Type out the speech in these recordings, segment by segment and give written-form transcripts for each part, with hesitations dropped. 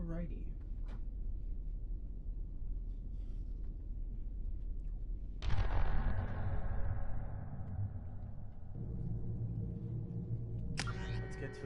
Alrighty. Let's get to it.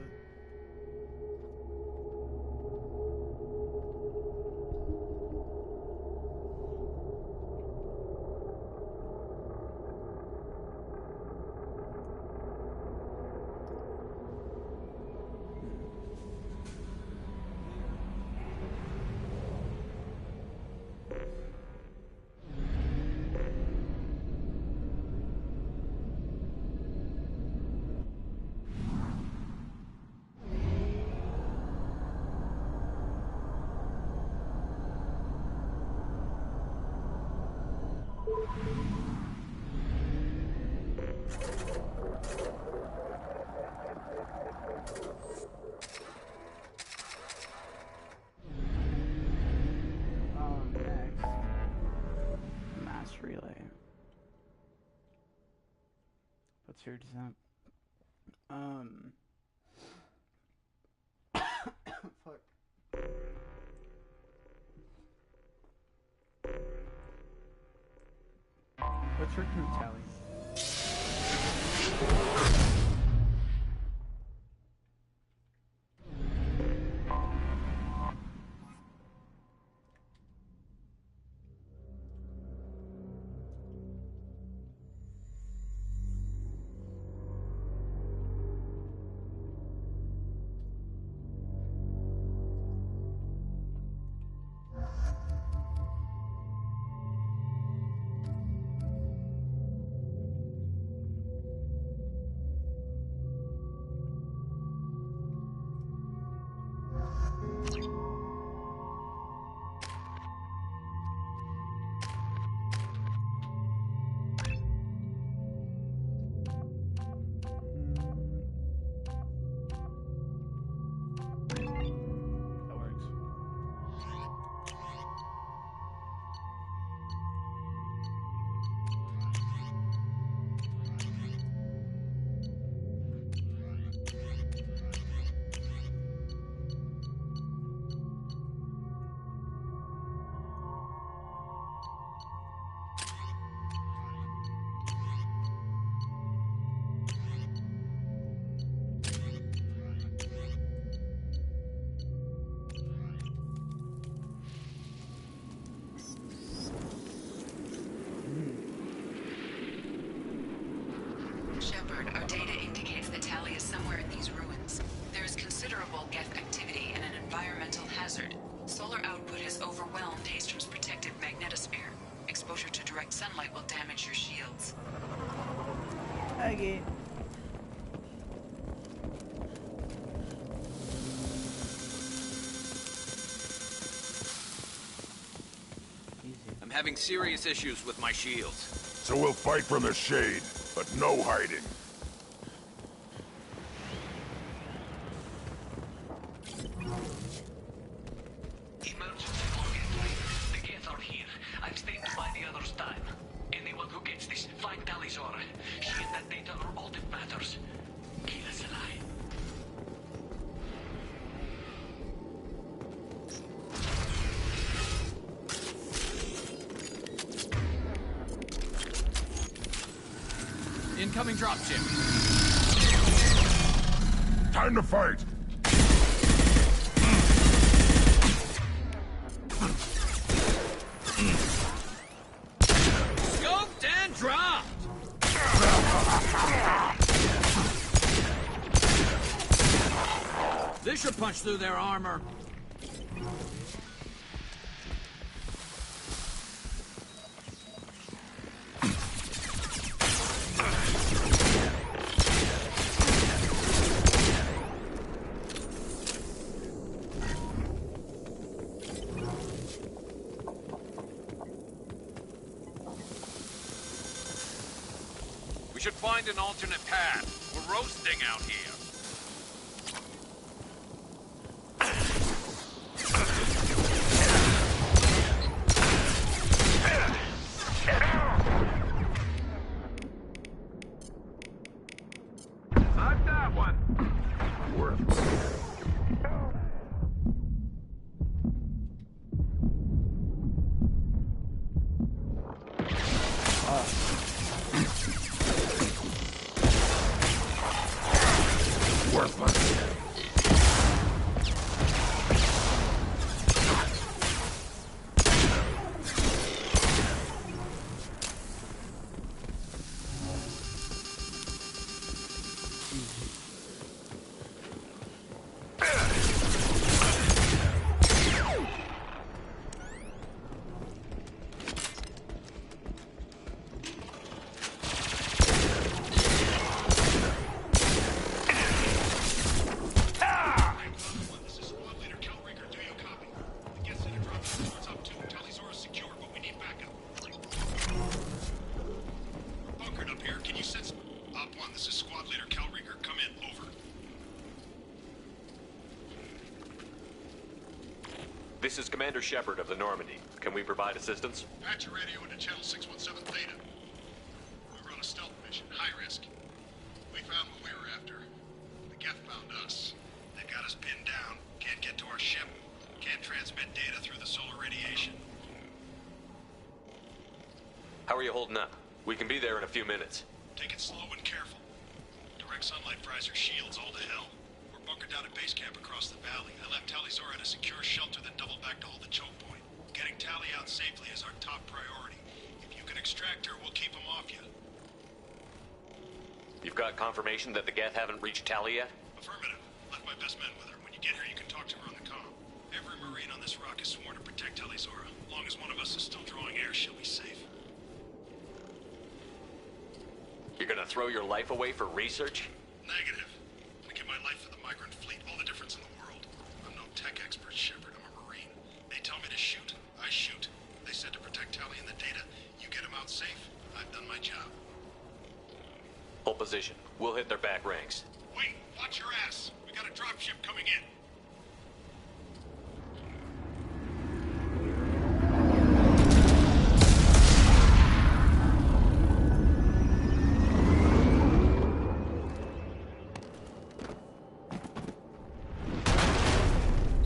What's your descent? Fuck. What's your crew tally? Our data indicates the tally is somewhere in these ruins. There is considerable geth activity and an environmental hazard. Solar output has overwhelmed Hastrom's protective magnetosphere. Exposure to direct sunlight will damage your shields. Okay. I'm having serious issues with my shields. So we'll fight from the shade, but no hiding. Incoming dropship. Time to fight! Scoped and dropped! This should punch through their armor. Should find an alternate path. We're roasting out here. Not that one! Works. in. Over. This is Commander Shepard of the Normandy. Can we provide assistance? Patch your radio into channel 617 Theta. We were on a stealth mission, high risk. We found what we were after. The Geth found us. They got us pinned down. Can't get to our ship. Can't transmit data through the solar radiation. How are you holding up? We can be there in a few minutes. Take it slow and careful. Direct sunlight fries our shields all to hell. We're bunkered down at base camp across the valley. I left Tali Zora in a secure shelter, then doubled back to hold the choke point. Getting Tali out safely is our top priority. If you can extract her, we'll keep them off you. You've got confirmation that the Geth haven't reached Tali yet? Affirmative. Left my best men with her. When you get here, you can talk to her on the comm. Every Marine on this rock is sworn to protect Tali Zora. As long as one of us is still drawing air, she'll be safe. You're gonna throw your life away for research? Negative. I'm gonna give my life for the migrant fleet. All the difference in the world. I'm no tech expert, Shepard. I'm a Marine. They tell me to shoot, I shoot. They said to protect Tali and the data. You get them out safe. I've done my job. Hold position. We'll hit their back ranks. Wait, watch your ass. We got a dropship coming in.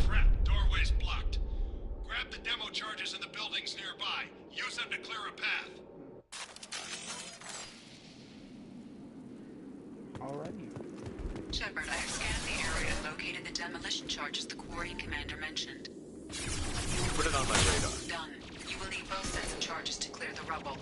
Crap, doorway's blocked. Grab the demo charges in the buildings nearby. Use them to clear a path. Alrighty. Shepard, I have scanned the area and located the demolition charges the quarry commander mentioned. Put it on my radar. Done. You will need both sets of charges to clear the rubble.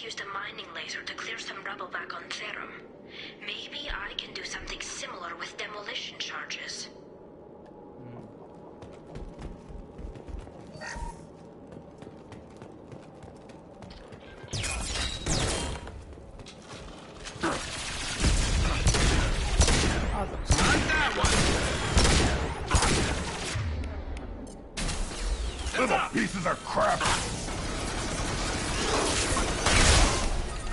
Used a mining laser to clear some rubble back on Therum. Maybe I can do something similar with demolition charges. Little pieces of crap!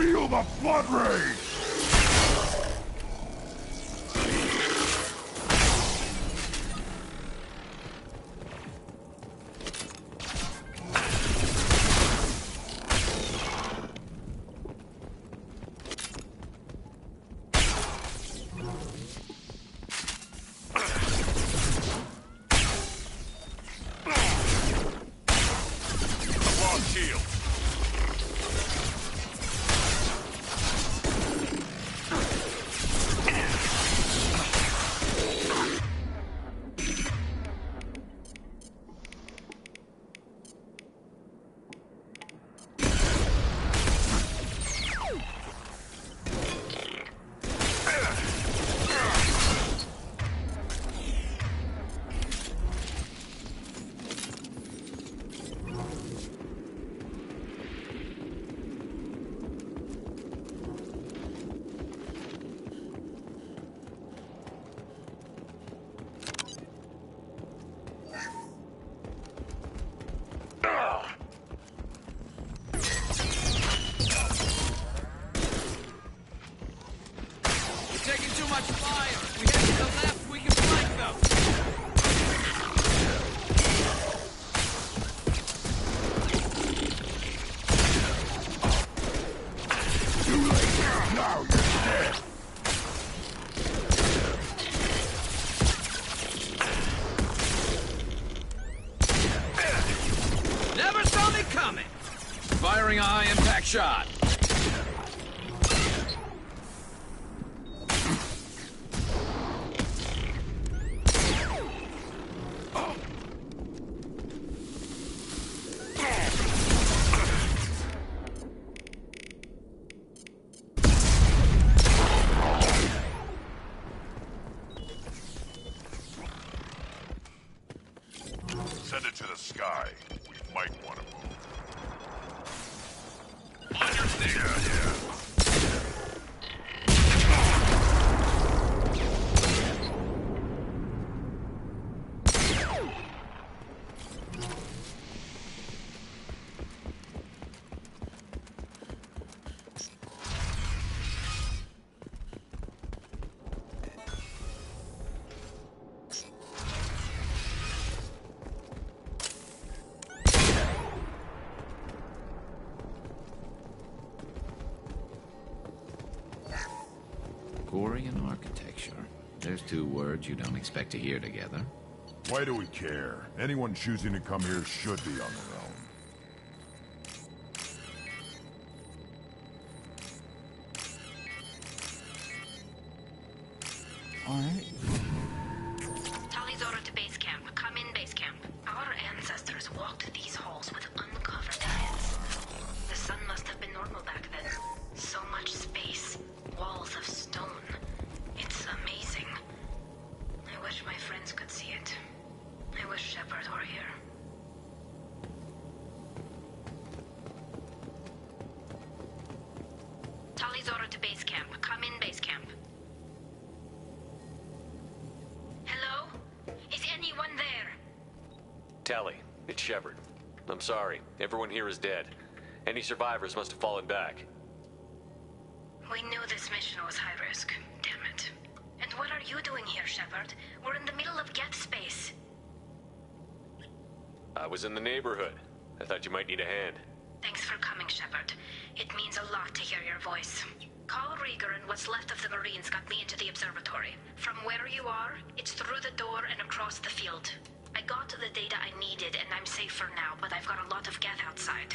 Feel the blood rage! coming! Firing a high-impact shot. Send it to the sky. We might want to move. Understand? Yeah. Gorian architecture. There's two words you don't expect to hear together. Why do we care? Anyone choosing to come here should be on their own. Alright. Tali's order to base camp. Come in, base camp. Our ancestors walked these halls with uncovered heads. The sun must have been normal back then. So much space. Walls of stone. It's amazing. I wish my friends could see it. I wish Shepard were here. Tali's order to base camp. Come in, base camp. Hello? Is anyone there? Tally, it's Shepard. I'm sorry. Everyone here is dead. Any survivors must have fallen back. We knew this mission was high risk. Damn it. And what are you doing here, Shepard? We're in the middle of Geth space. I was in the neighborhood. I thought you might need a hand. Thanks for coming, Shepard. It means a lot to hear your voice. Carl Rieger and what's left of the Marines got me into the observatory. From where you are, it's through the door and across the field. I got the data I needed and I'm safe for now, but I've got a lot of Geth outside.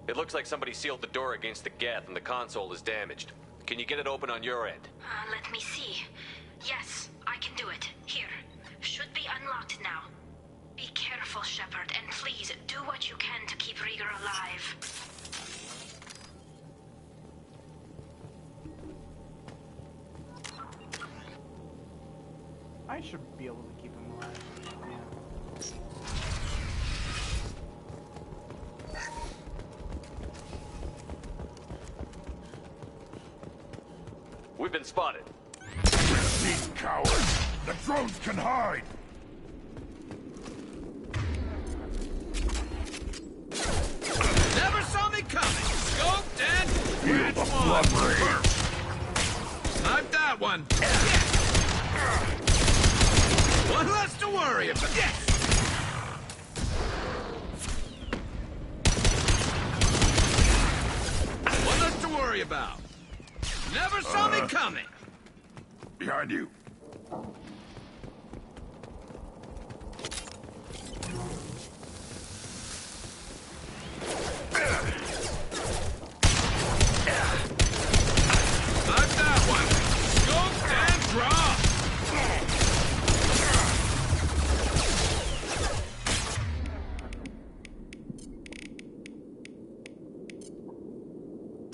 It looks like somebody sealed the door against the Geth and the console is damaged. Can you get it open on your end? Let me see. Yes, I can do it. Here. Should be unlocked now. Be careful, Shepard, and please do what you can to keep Rieger alive. I should be able to keep him alive. Yeah. We've been spotted. These cowards! The drones can hide! Never saw me coming! Scoped and Feel the blood rage! sniped that one! One less to worry about. One less to worry about. Never saw me coming! Behind you! Not that one! Scope and drop!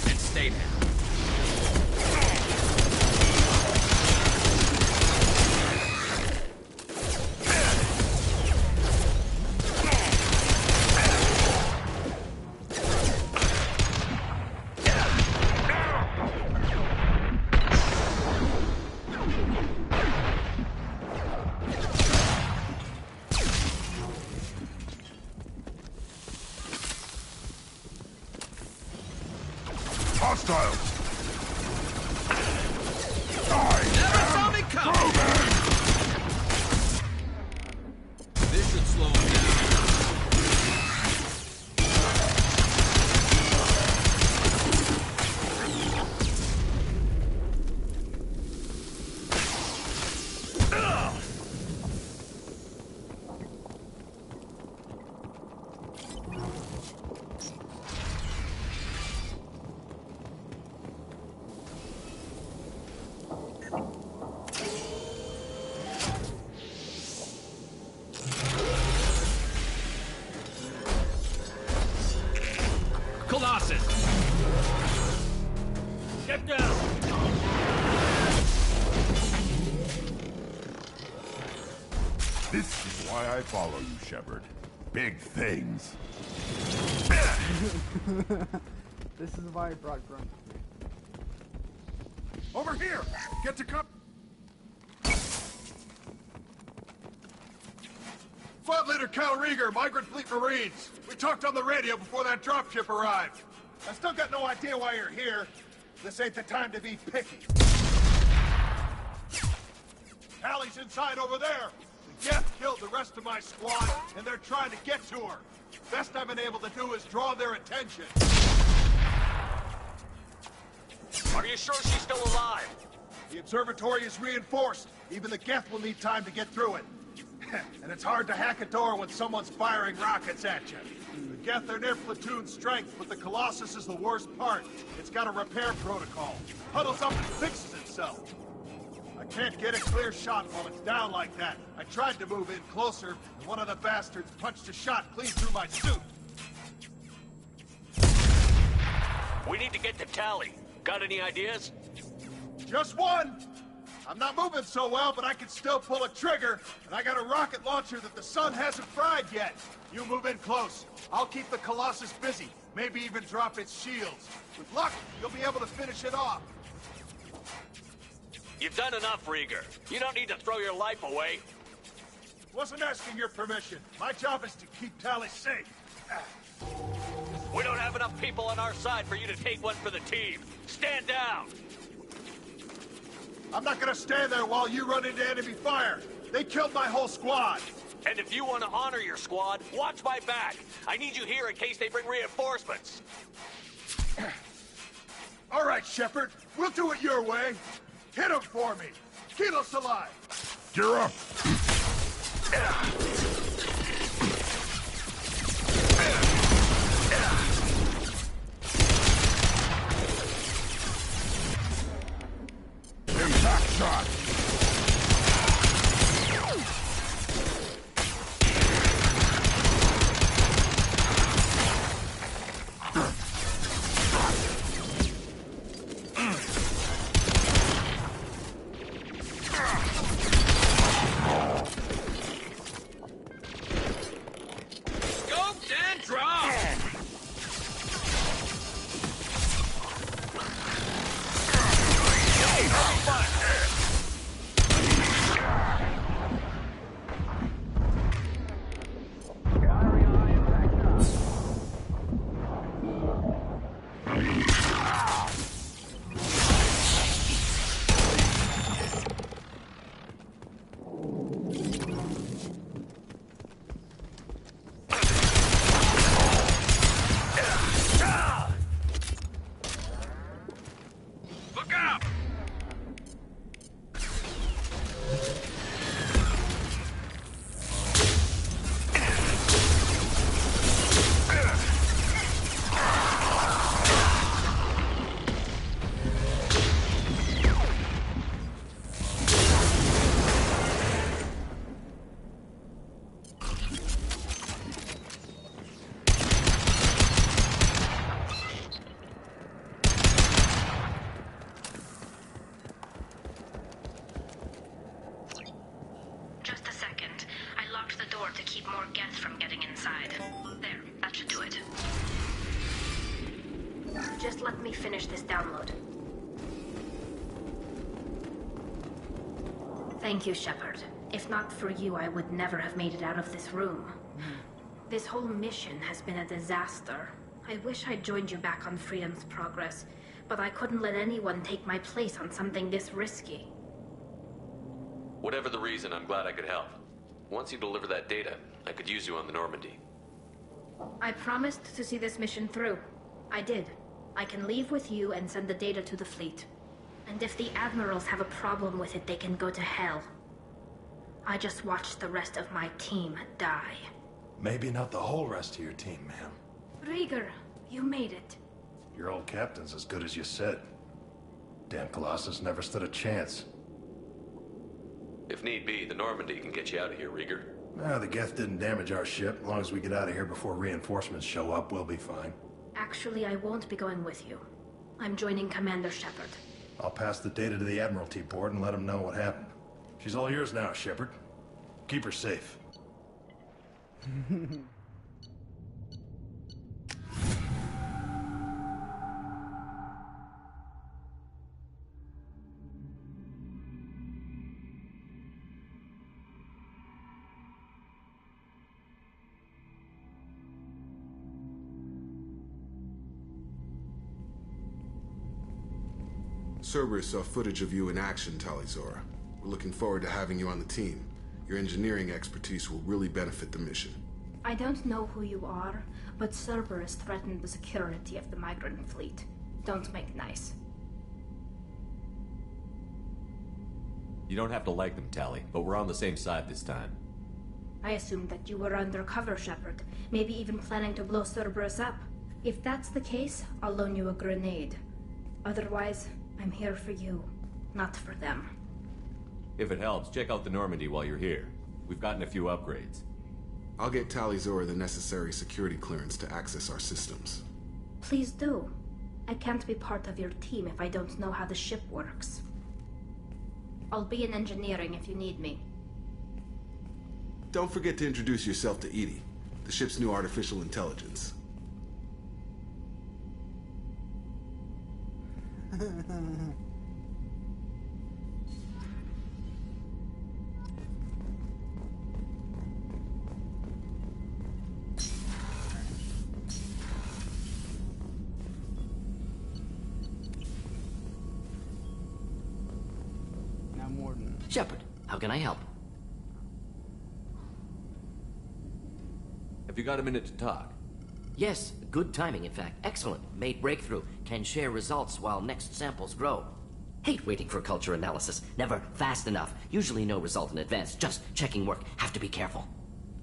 And stay there. Hostiles! Never saw me coming! This should slow him down. It's why I follow you, Shepard. Big things. This is why I brought Grunt with me. Over here! Get to cover! Flight Leader Cal Rieger, Migrant Fleet Marines. We talked on the radio before that dropship arrived. I still got no idea why you're here. This ain't the time to be picky. Hallie's inside over there. The Geth killed the rest of my squad, and they're trying to get to her. Best I've been able to do is draw their attention. Are you sure she's still alive? The observatory is reinforced. Even the Geth will need time to get through it. And it's hard to hack a door when someone's firing rockets at you. The Geth are near platoon strength, but the Colossus is the worst part. It's got a repair protocol. Huddles up and fixes itself. I can't get a clear shot while it's down like that. I tried to move in closer, and one of the bastards punched a shot clean through my suit. We need to get to Tally. Got any ideas? Just one! I'm not moving so well, but I can still pull a trigger, and I got a rocket launcher that the sun hasn't fried yet. You move in close. I'll keep the Colossus busy, maybe even drop its shields. With luck, you'll be able to finish it off. You've done enough, Rieger. You don't need to throw your life away. Wasn't asking your permission. My job is to keep Tally safe. We don't have enough people on our side for you to take one for the team. Stand down! I'm not gonna stand there while you run into enemy fire. They killed my whole squad. And if you want to honor your squad, watch my back. I need you here in case they bring reinforcements. All right, Shepard. We'll do it your way. Hit him for me. Keep us alive. Gear up! Impact shot! Scoped and dropped! Look out! Just a second. I locked the door to keep more Geth from getting inside. There, that should do it. Just let me finish this download. Thank you, Shepard. If not for you, I would never have made it out of this room. This whole mission has been a disaster. I wish I'd joined you back on Freedom's Progress, but I couldn't let anyone take my place on something this risky. Whatever the reason, I'm glad I could help. Once you deliver that data, I could use you on the Normandy. I promised to see this mission through. I did. I can leave with you and send the data to the fleet. And if the admirals have a problem with it, they can go to hell. I just watched the rest of my team die. Maybe not the whole rest of your team, ma'am. Rieger, you made it. Your old captain's as good as you said. Damn Colossus never stood a chance. If need be, the Normandy can get you out of here, Rieger. The Geth didn't damage our ship. As long as we get out of here before reinforcements show up, we'll be fine. Actually, I won't be going with you. I'm joining Commander Shepard. I'll pass the data to the Admiralty board and let them know what happened. She's all yours now, Shepard. Keep her safe. Cerberus saw footage of you in action, Talizora. We're looking forward to having you on the team. Your engineering expertise will really benefit the mission. I don't know who you are, but Cerberus threatened the security of the migrant fleet. Don't make nice. You don't have to like them, Tali, but we're on the same side this time. I assumed that you were undercover, Shepard. Maybe even planning to blow Cerberus up. If that's the case, I'll loan you a grenade. Otherwise, I'm here for you, not for them. If it helps, check out the Normandy while you're here. We've gotten a few upgrades. I'll get Talizora the necessary security clearance to access our systems. Please do. I can't be part of your team if I don't know how the ship works. I'll be in engineering if you need me. Don't forget to introduce yourself to EDI, the ship's new artificial intelligence. Now Morden. Shepard, how can I help? Have you got a minute to talk? Yes, good timing, in fact. Excellent. Made breakthrough. Can share results while next samples grow. Hate waiting for culture analysis. Never fast enough. Usually no result in advance. Just checking work. Have to be careful.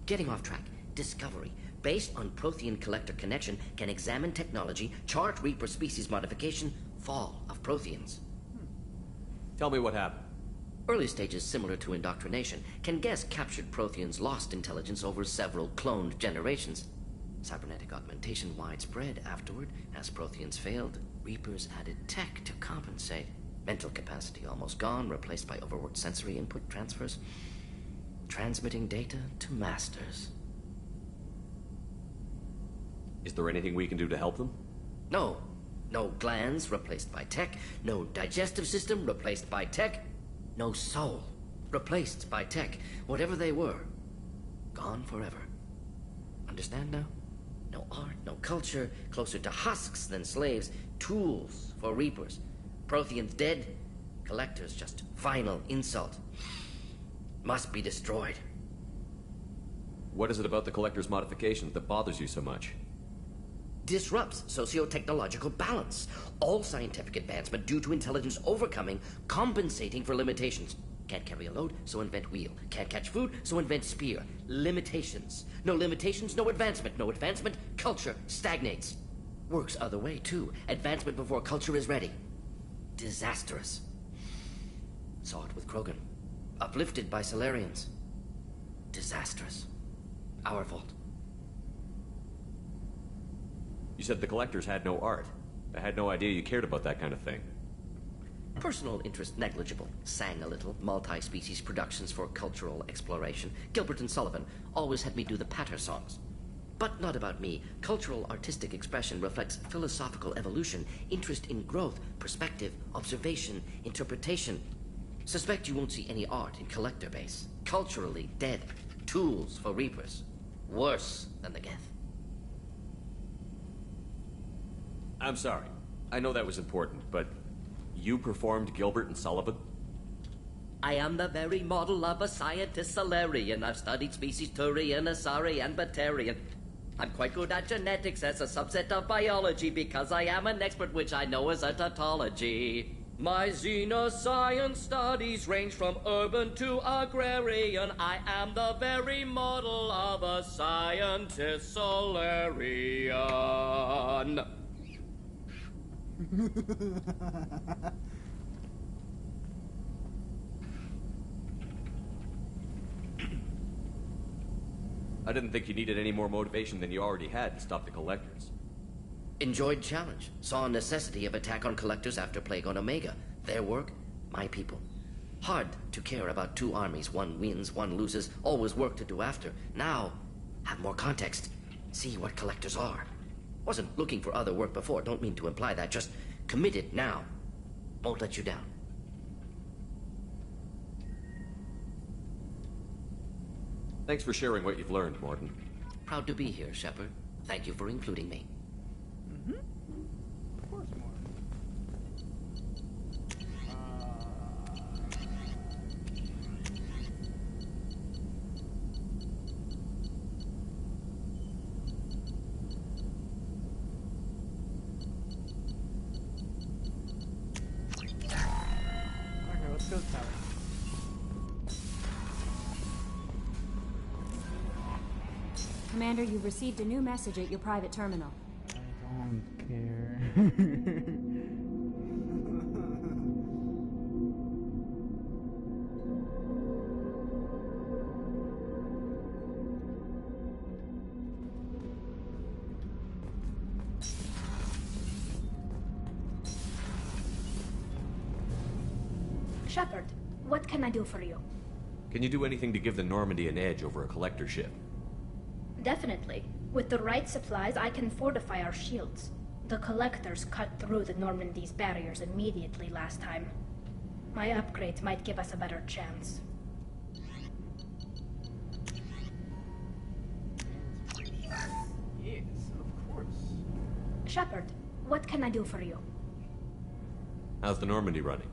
Getting off track. Discovery. Based on Prothean collector connection, can examine technology, chart Reaper species modification, fall of Protheans. Tell me what happened. Early stages similar to indoctrination. Can guess captured Protheans lost intelligence over several cloned generations. Cybernetic augmentation widespread afterward. As Protheans failed, Reapers added tech to compensate. Mental capacity almost gone, replaced by overworked sensory input transfers. Transmitting data to masters. Is there anything we can do to help them? No. No glands replaced by tech. No digestive system replaced by tech. No soul replaced by tech. Whatever they were, gone forever. Understand now? No art, no culture, closer to husks than slaves, tools for Reapers. Protheans dead, collectors just final insult. Must be destroyed. What is it about the Collector's modification that bothers you so much? Disrupts socio-technological balance. All scientific advancement due to intelligence overcoming, compensating for limitations. Can't carry a load, so invent wheel. Can't catch food, so invent spear. Limitations. No limitations, no advancement. No advancement, culture stagnates. Works other way, too. Advancement before culture is ready. Disastrous. Saw it with Krogan. Uplifted by Solarians. Disastrous. Our fault. You said the Collectors had no art. I had no idea you cared about that kind of thing. Personal interest negligible. Sang a little. Multi-species productions for cultural exploration. Gilbert and Sullivan always had me do the patter songs. But not about me. Cultural artistic expression reflects philosophical evolution, interest in growth, perspective, observation, interpretation. Suspect you won't see any art in collector base. Culturally dead. Tools for Reapers. Worse than the Geth. I'm sorry. I know that was important, but you performed Gilbert and Sullivan? I am the very model of a scientist Solarian. I've studied species Turian, Asari, and Batarian. I'm quite good at genetics as a subset of biology because I am an expert, which I know as a tautology. My xenoscience studies range from urban to agrarian. I am the very model of a scientist Solarian. I didn't think you needed any more motivation than you already had to stop the Collectors. Enjoyed challenge. Saw necessity of attack on collectors after Plague on Omega. Their work, my people. Hard to care about two armies. One wins, one loses. Always work to do after. Now, have more context, see what collectors are. Wasn't looking for other work before, don't mean to imply that, just committed now. Won't let you down. Thanks for sharing what you've learned, Morton. Proud to be here, Shepard. Thank you for including me. Of course, more. Okay, let's go to Tally. Commander, you've received a new message at your private terminal. I don't care. Shepard, what can I do for you? Can you do anything to give the Normandy an edge over a collector ship? Definitely. With the right supplies, I can fortify our shields. The collectors cut through the Normandy's barriers immediately last time. My upgrade might give us a better chance. Yes, of course. Shepard, what can I do for you? How's the Normandy running?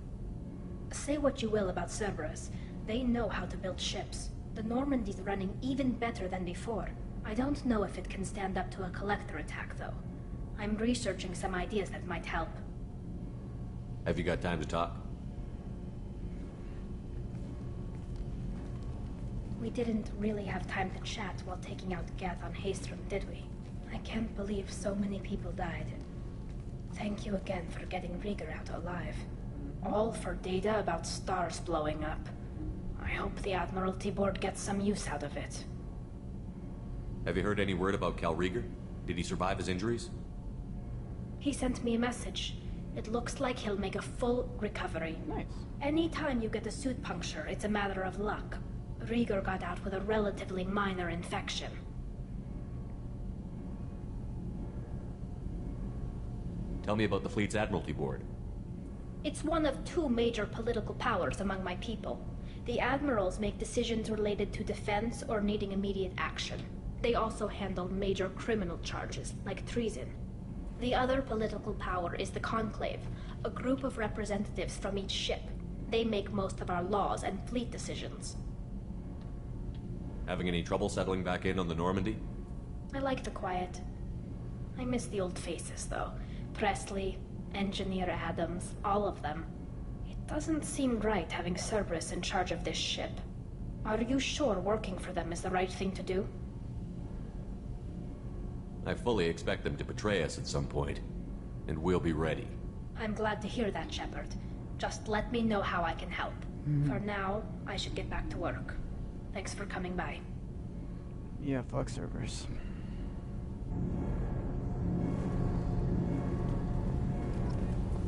Say what you will about Cerberus. They know how to build ships. The Normandy's running even better than before. I don't know if it can stand up to a collector attack, though. I'm researching some ideas that might help. Have you got time to talk? We didn't really have time to chat while taking out Gath on Haestrom, did we? I can't believe so many people died. Thank you again for getting Rieger out alive. All for data about stars blowing up. I hope the Admiralty Board gets some use out of it. Have you heard any word about Cal Rieger? Did he survive his injuries? He sent me a message. It looks like he'll make a full recovery. Nice. Anytime you get a suit puncture, it's a matter of luck. Rieger got out with a relatively minor infection. Tell me about the fleet's Admiralty Board. It's one of two major political powers among my people. The admirals make decisions related to defense or needing immediate action. They also handle major criminal charges, like treason. The other political power is the Conclave, a group of representatives from each ship. They make most of our laws and fleet decisions. Having any trouble settling back in on the Normandy? I like the quiet. I miss the old faces, though. Presley, Engineer Adams, all of them. It doesn't seem right having Cerberus in charge of this ship. Are you sure working for them is the right thing to do? I fully expect them to betray us at some point, and we'll be ready. I'm glad to hear that, Shepard. Just let me know how I can help. For now, I should get back to work. Thanks for coming by. Yeah, fuck servers.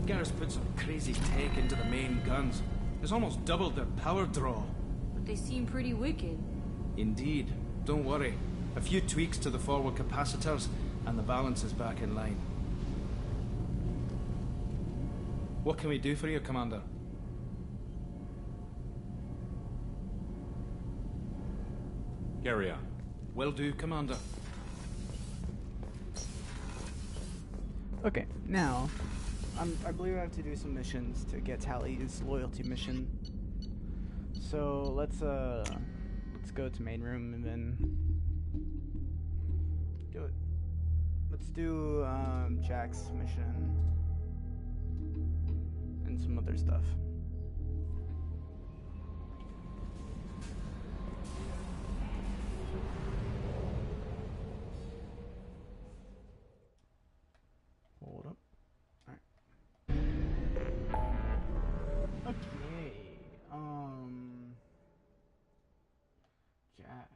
Garrus put some crazy tech into the main guns. It's almost doubled their power draw. But they seem pretty wicked. Indeed. Don't worry. A few tweaks to the forward capacitors, and the balance is back in line. What can we do for you, Commander? Carry on. Will do, Commander. Okay, now, I believe I have to do some missions to get Tally's loyalty mission. So let's go to main room and then do it. Let's do Jack's mission and some other stuff. Hold up. Alright. Okay. Jack.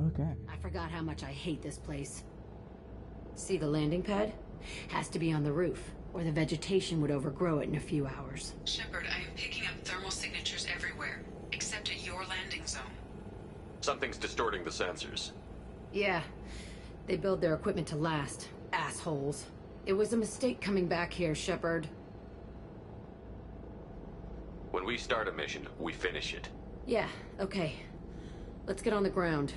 Okay. I forgot how much I hate this place. See the landing pad? Has to be on the roof, or the vegetation would overgrow it in a few hours. Shepard, I am picking up thermal signatures everywhere, except at your landing zone. Something's distorting the sensors. Yeah. They build their equipment to last. Assholes. It was a mistake coming back here, Shepard. When we start a mission, we finish it. Yeah, okay. Let's get on the ground.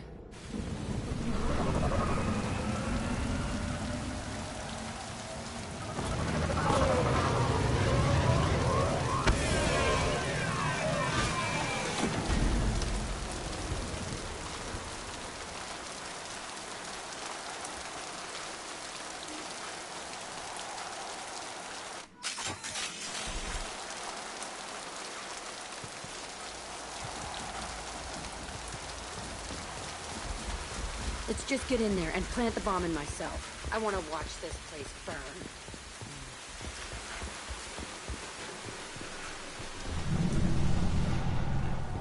Let's just get in there and plant the bomb in myself. I want to watch this place burn.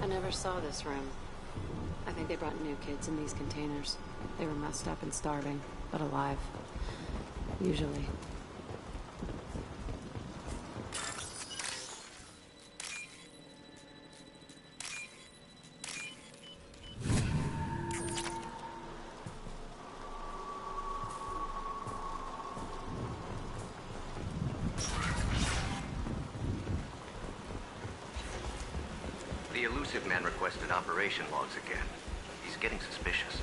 I never saw this room. I think they brought new kids in these containers. They were messed up and starving, but alive. Usually. The elusive man requested operation logs again. He's getting suspicious.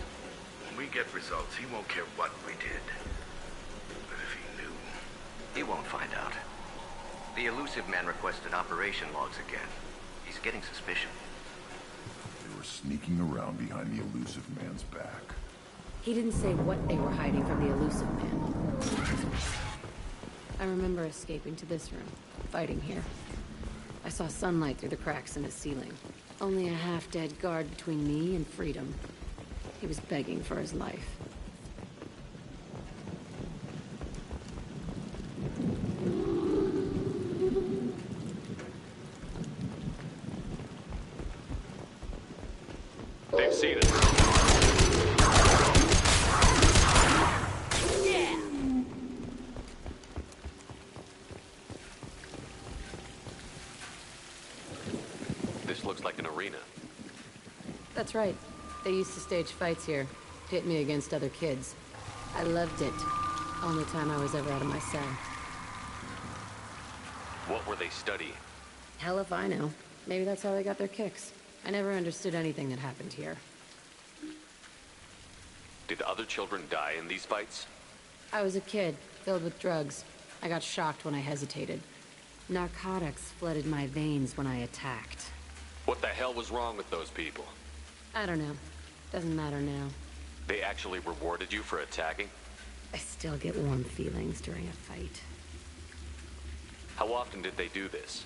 When we get results, he won't care what we did. But if he knew... He won't find out. The elusive man requested operation logs again. He's getting suspicious. They were sneaking around behind the elusive man's back. He didn't say what they were hiding from the elusive man. I remember escaping to this room, fighting here. I saw sunlight through the cracks in the ceiling. Only a half-dead guard between me and freedom. He was begging for his life. They've seen us. Looks like an arena. That's right. They used to stage fights here. Pit me against other kids. I loved it. Only time I was ever out of my cell. What were they studying? Hell if I know. Maybe that's how they got their kicks. I never understood anything that happened here. Did other children die in these fights? I was a kid, filled with drugs. I got shocked when I hesitated. Narcotics flooded my veins when I attacked. What the hell was wrong with those people? I don't know. Doesn't matter now. They actually rewarded you for attacking? I still get warm feelings during a fight. How often did they do this?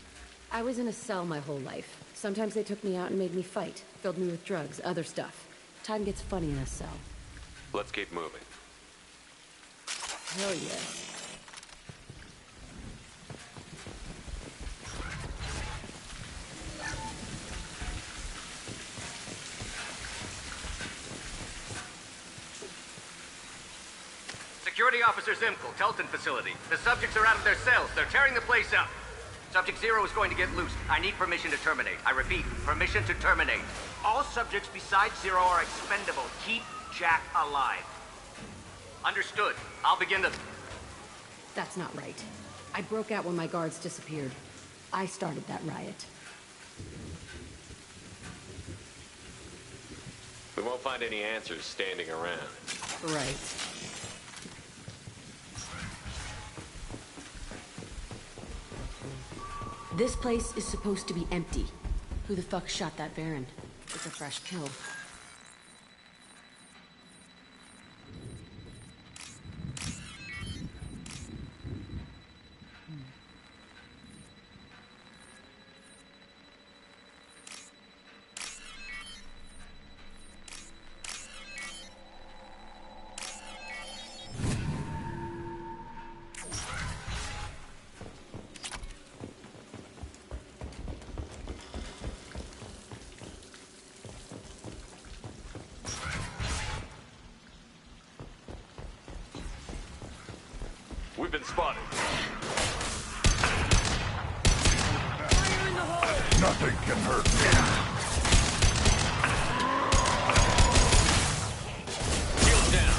I was in a cell my whole life. Sometimes they took me out and made me fight. Filled me with drugs, other stuff. Time gets funny in a cell. Let's keep moving. Hell yeah. Security Officer Zimkel, Telton facility. The subjects are out of their cells. They're tearing the place up. Subject Zero is going to get loose. I need permission to terminate. I repeat, permission to terminate. All subjects besides Zero are expendable. Keep Jack alive. Understood. I'll begin the... That's not right. I broke out when my guards disappeared. I started that riot. We won't find any answers standing around. Right. This place is supposed to be empty. Who the fuck shot that Baron? It's a fresh kill. been spotted. Nothing can hurt me. Shield down.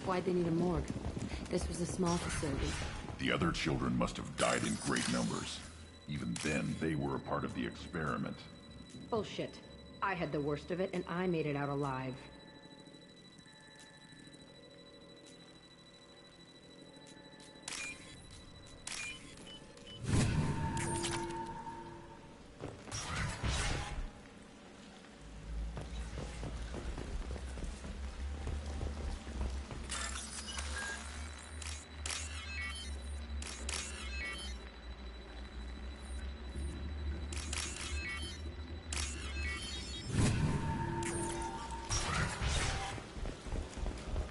Why'd they need a morgue? This was a small facility. The other children must have died in great numbers. Even then, they were a part of the experiment. Bullshit. I had the worst of it, and I made it out alive.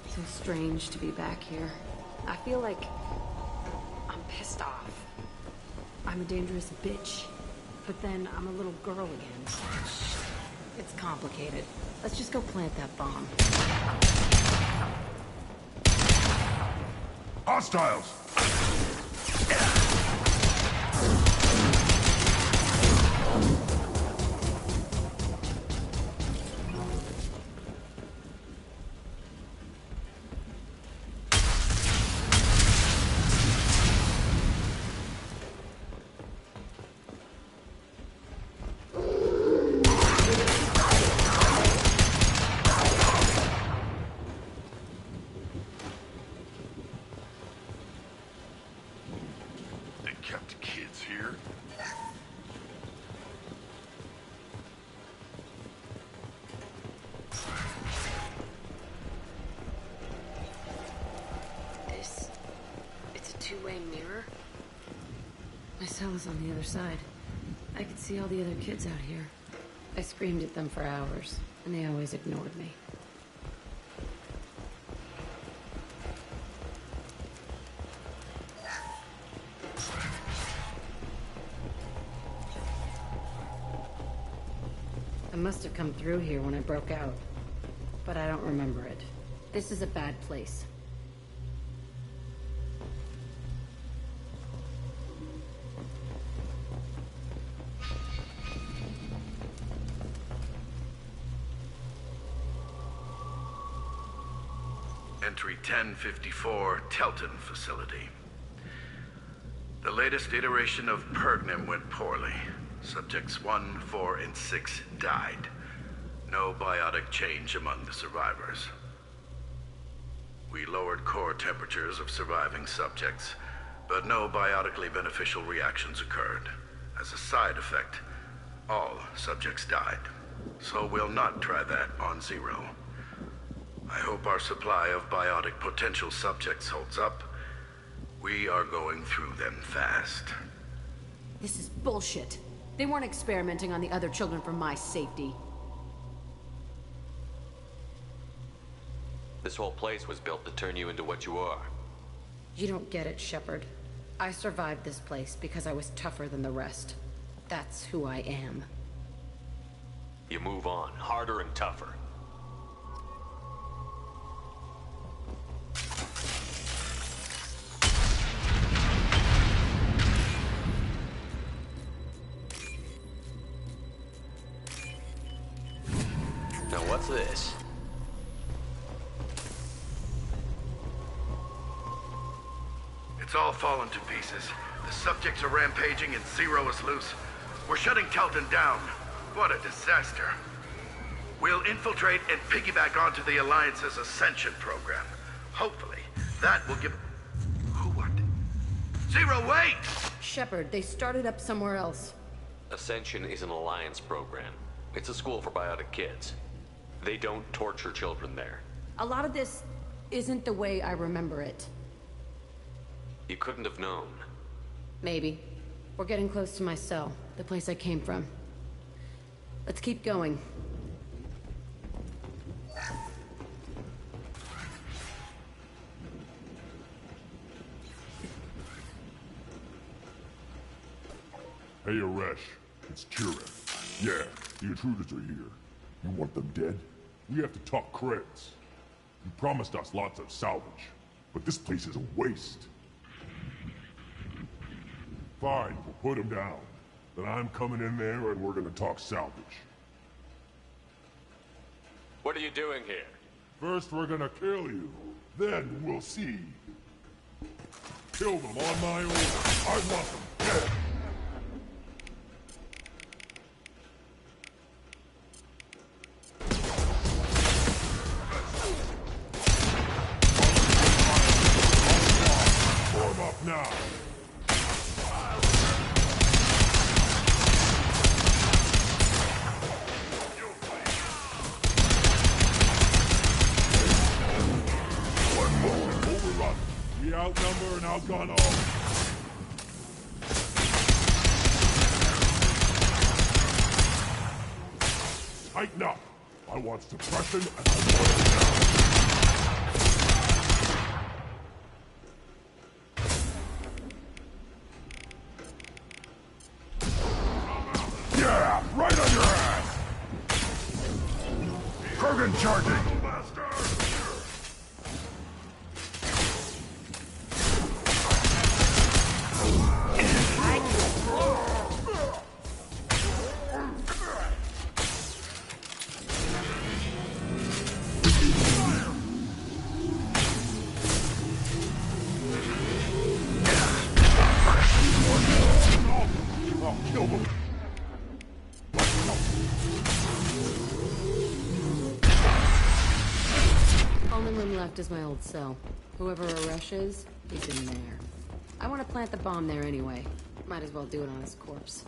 So strange to be back here. I feel like I'm pissed off. I'm a dangerous bitch, but then I'm a little girl again. It's complicated. Let's just go plant that bomb. Hostiles! Kept kids here? It's a two-way mirror? My cell is on the other side. I could see all the other kids out here. I screamed at them for hours, and they always ignored me. I must have come through here when I broke out, but I don't remember it. This is a bad place. Entry 1054, Telton facility. The latest iteration of Pergnim went poorly. Subjects 1, 4, and 6 died. No biotic change among the survivors. We lowered core temperatures of surviving subjects, but no biotically beneficial reactions occurred. As a side effect, all subjects died. So we'll not try that on Zero. I hope our supply of biotic potential subjects holds up. We are going through them fast. This is bullshit. They weren't experimenting on the other children for my safety. This whole place was built to turn you into what you are. You don't get it, Shepard. I survived this place because I was tougher than the rest. That's who I am. You move on, harder and tougher. Now what's this? It's all fallen to pieces. The subjects are rampaging and Zero is loose. We're shutting Telton down. What a disaster. We'll infiltrate and piggyback onto the Alliance's Ascension program. Hopefully, that will give... Who what? Zero, wait! Shepard, they started up somewhere else. Ascension is an Alliance program. It's a school for biotic kids. They don't torture children there. A lot of this isn't the way I remember it. You couldn't have known. Maybe. We're getting close to my cell, the place I came from. Let's keep going. Hey, Aresh. It's Kira. Yeah, the intruders are here. You want them dead? We have to talk credits. You promised us lots of salvage, but this place is a waste. Fine, we'll put them down. Then I'm coming in there and we're gonna talk salvage. What are you doing here? First we're gonna kill you. Then we'll see. Kill them on my own. I want them dead. Form up now. We outnumber and outgun all. Tighten up. I want suppression and I want it now. Yeah, right on your ass. Kurgan charging. Only room left is my old cell. Whoever Aresh is, he's in there. I want to plant the bomb there anyway. Might as well do it on his corpse.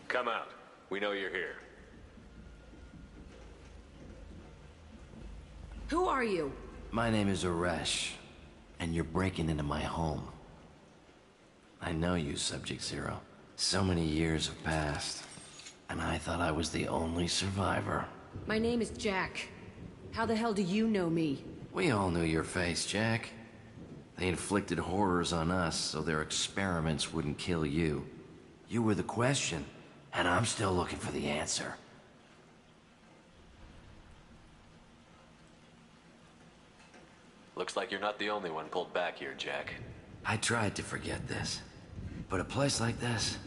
Come out. We know you're here. Who are you? My name is Aresh, and you're breaking into my home. I know you, Subject Zero. So many years have passed, and I thought I was the only survivor. My name is Jack. How the hell do you know me? We all knew your face, Jack. They inflicted horrors on us so their experiments wouldn't kill you. You were the question, and I'm still looking for the answer. Looks like you're not the only one pulled back here, Jack. I tried to forget this, but a place like this,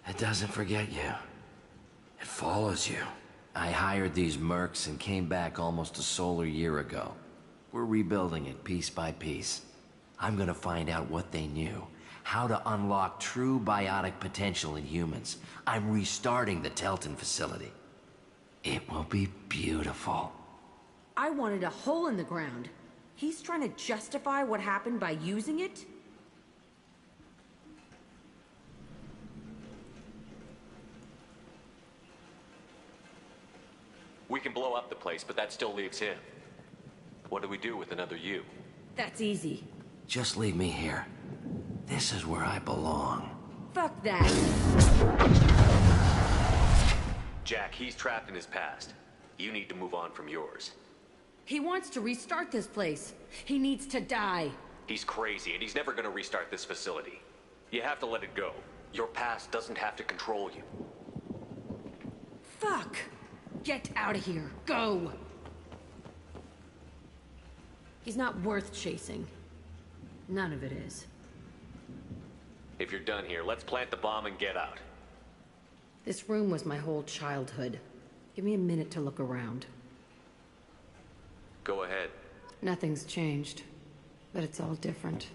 it doesn't forget you. It follows you. I hired these mercs and came back almost a solar year ago. We're rebuilding it piece by piece. I'm gonna find out what they knew, how to unlock true biotic potential in humans. I'm restarting the Telton facility. It will be beautiful. I wanted a hole in the ground. He's trying to justify what happened by using it? We can blow up the place, but that still leaves him. What do we do with another you? That's easy. Just leave me here. This is where I belong. Fuck that. Jack, he's trapped in his past. You need to move on from yours. He wants to restart this place. He needs to die. He's crazy, and he's never gonna restart this facility. You have to let it go. Your past doesn't have to control you. Fuck! Get out of here. Go! He's not worth chasing. None of it is. If you're done here, let's plant the bomb and get out. This room was my whole childhood. Give me a minute to look around. Go ahead. Nothing's changed, but it's all different.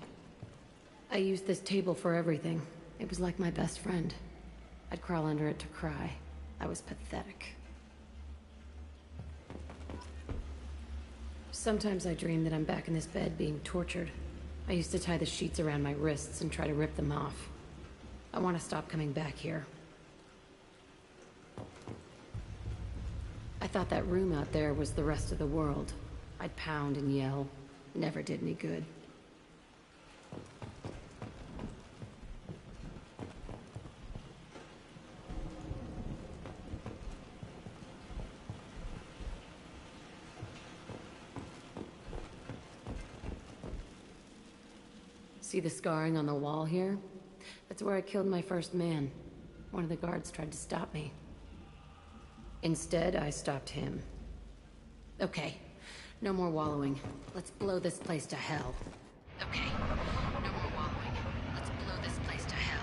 I used this table for everything. It was like my best friend. I'd crawl under it to cry. I was pathetic. Sometimes I dream that I'm back in this bed being tortured. I used to tie the sheets around my wrists and try to rip them off. I want to stop coming back here. I thought that room out there was the rest of the world. I'd pound and yell. Never did any good. See the scarring on the wall here? That's where I killed my first man. One of the guards tried to stop me. Instead, I stopped him. Okay, no more wallowing. Let's blow this place to hell. Okay, no more wallowing. Let's blow this place to hell.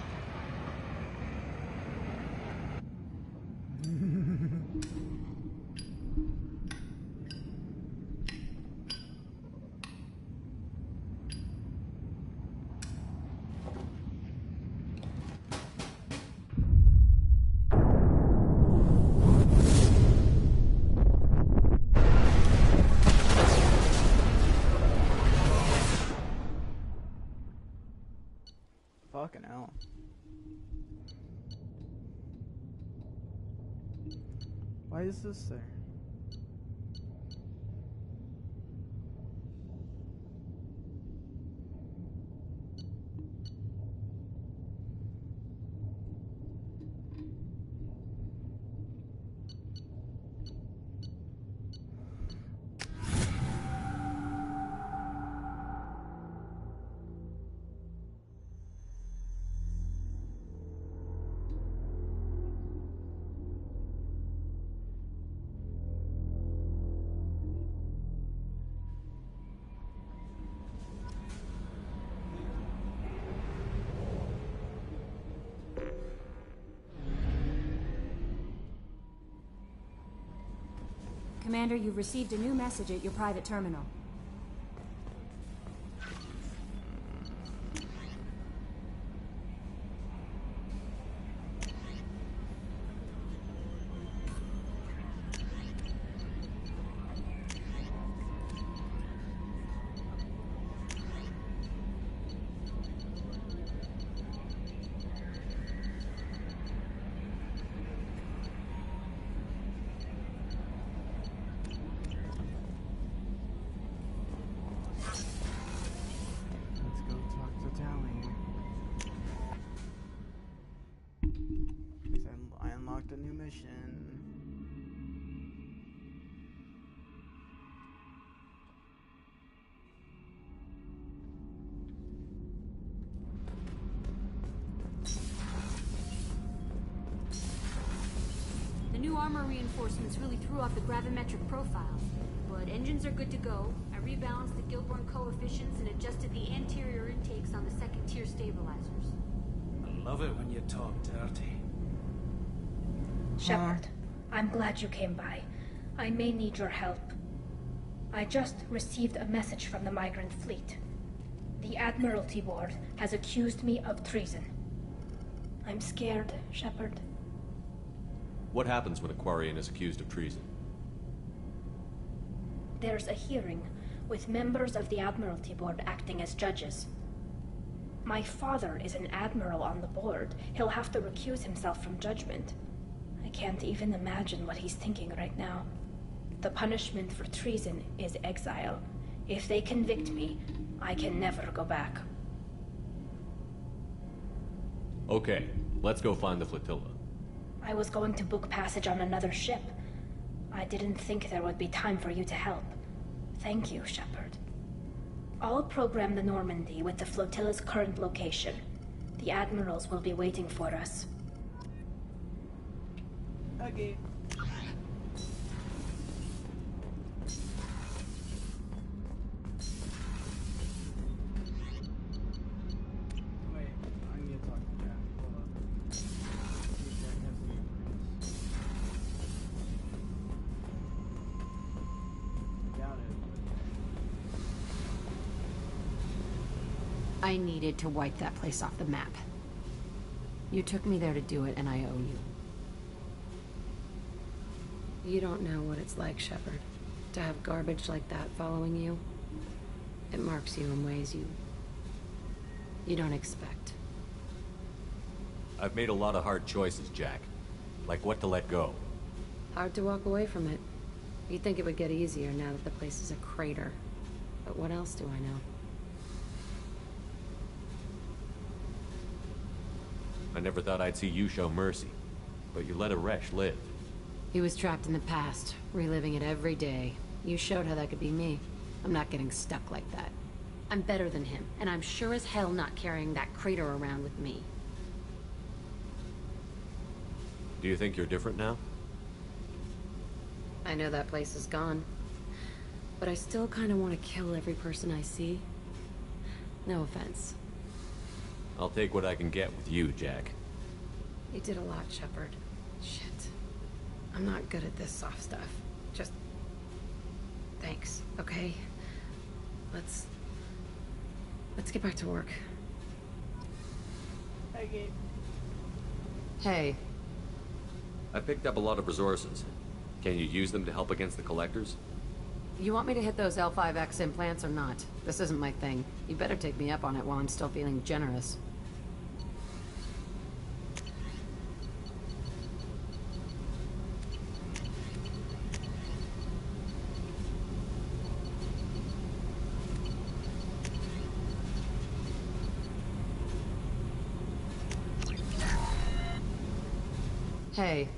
Fucking hell. Why is this there? Commander, you've received a new message at your private terminal. A new mission. The new armor reinforcements really threw off the gravimetric profile, but engines are good to go. I rebalanced the Gilborn coefficients and adjusted the anterior intakes on the second tier stabilizers. I love it when you talk dirty. Shepard, I'm glad you came by. I may need your help. I just received a message from the migrant fleet. The Admiralty Board has accused me of treason. I'm scared, Shepard. What happens when a Quarian is accused of treason? There's a hearing with members of the Admiralty Board acting as judges. My father is an admiral on the board. He'll have to recuse himself from judgment. I can't even imagine what he's thinking right now. The punishment for treason is exile. If they convict me, I can never go back. Okay, let's go find the flotilla. I was going to book passage on another ship. I didn't think there would be time for you to help. Thank you, Shepard. I'll program the Normandy with the flotilla's current location. The admirals will be waiting for us. Okay. Wait, I need to talk to Jack. Hold on. See if Jack has any plans. Doubt it. I needed to wipe that place off the map. You took me there to do it, and I owe you. You don't know what it's like, Shepard, to have garbage like that following you. It marks you in ways you don't expect. I've made a lot of hard choices, Jack. Like what to let go. Hard to walk away from it. You'd think it would get easier now that the place is a crater. But what else do I know? I never thought I'd see you show mercy, but you let a Resh live. He was trapped in the past, reliving it every day. You showed how that could be me. I'm not getting stuck like that. I'm better than him, and I'm sure as hell not carrying that crater around with me. Do you think you're different now? I know that place is gone. But I still kind of want to kill every person I see. No offense. I'll take what I can get with you, Jack. You did a lot, Shepard. Shit. I'm not good at this soft stuff. Just... thanks, okay? Let's get back to work. Okay. Hey. I picked up a lot of resources. Can you use them to help against the collectors? You want me to hit those L5X implants or not? This isn't my thing. You better take me up on it while I'm still feeling generous. Hey.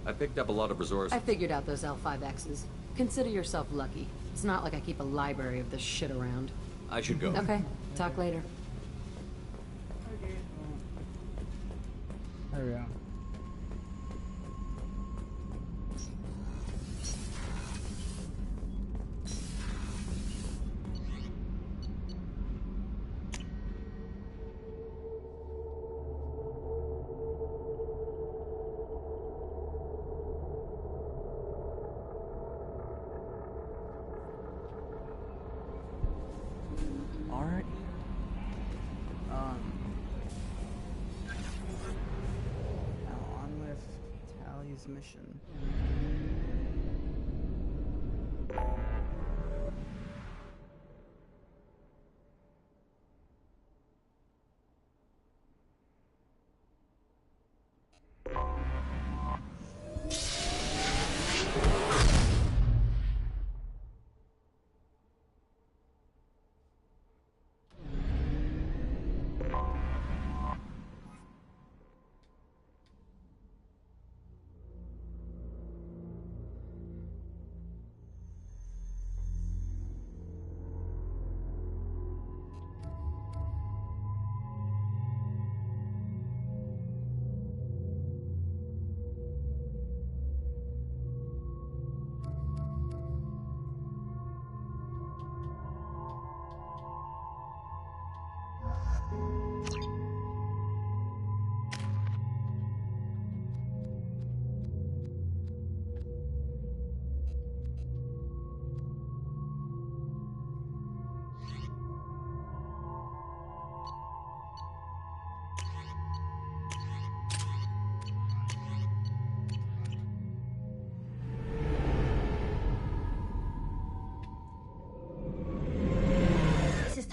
I picked up a lot of resources. I figured out those L5Xs. Consider yourself lucky. It's not like I keep a library of this shit around. I should go. Okay, talk later. Okay. There we go. Alright. Now on with Tally's mission.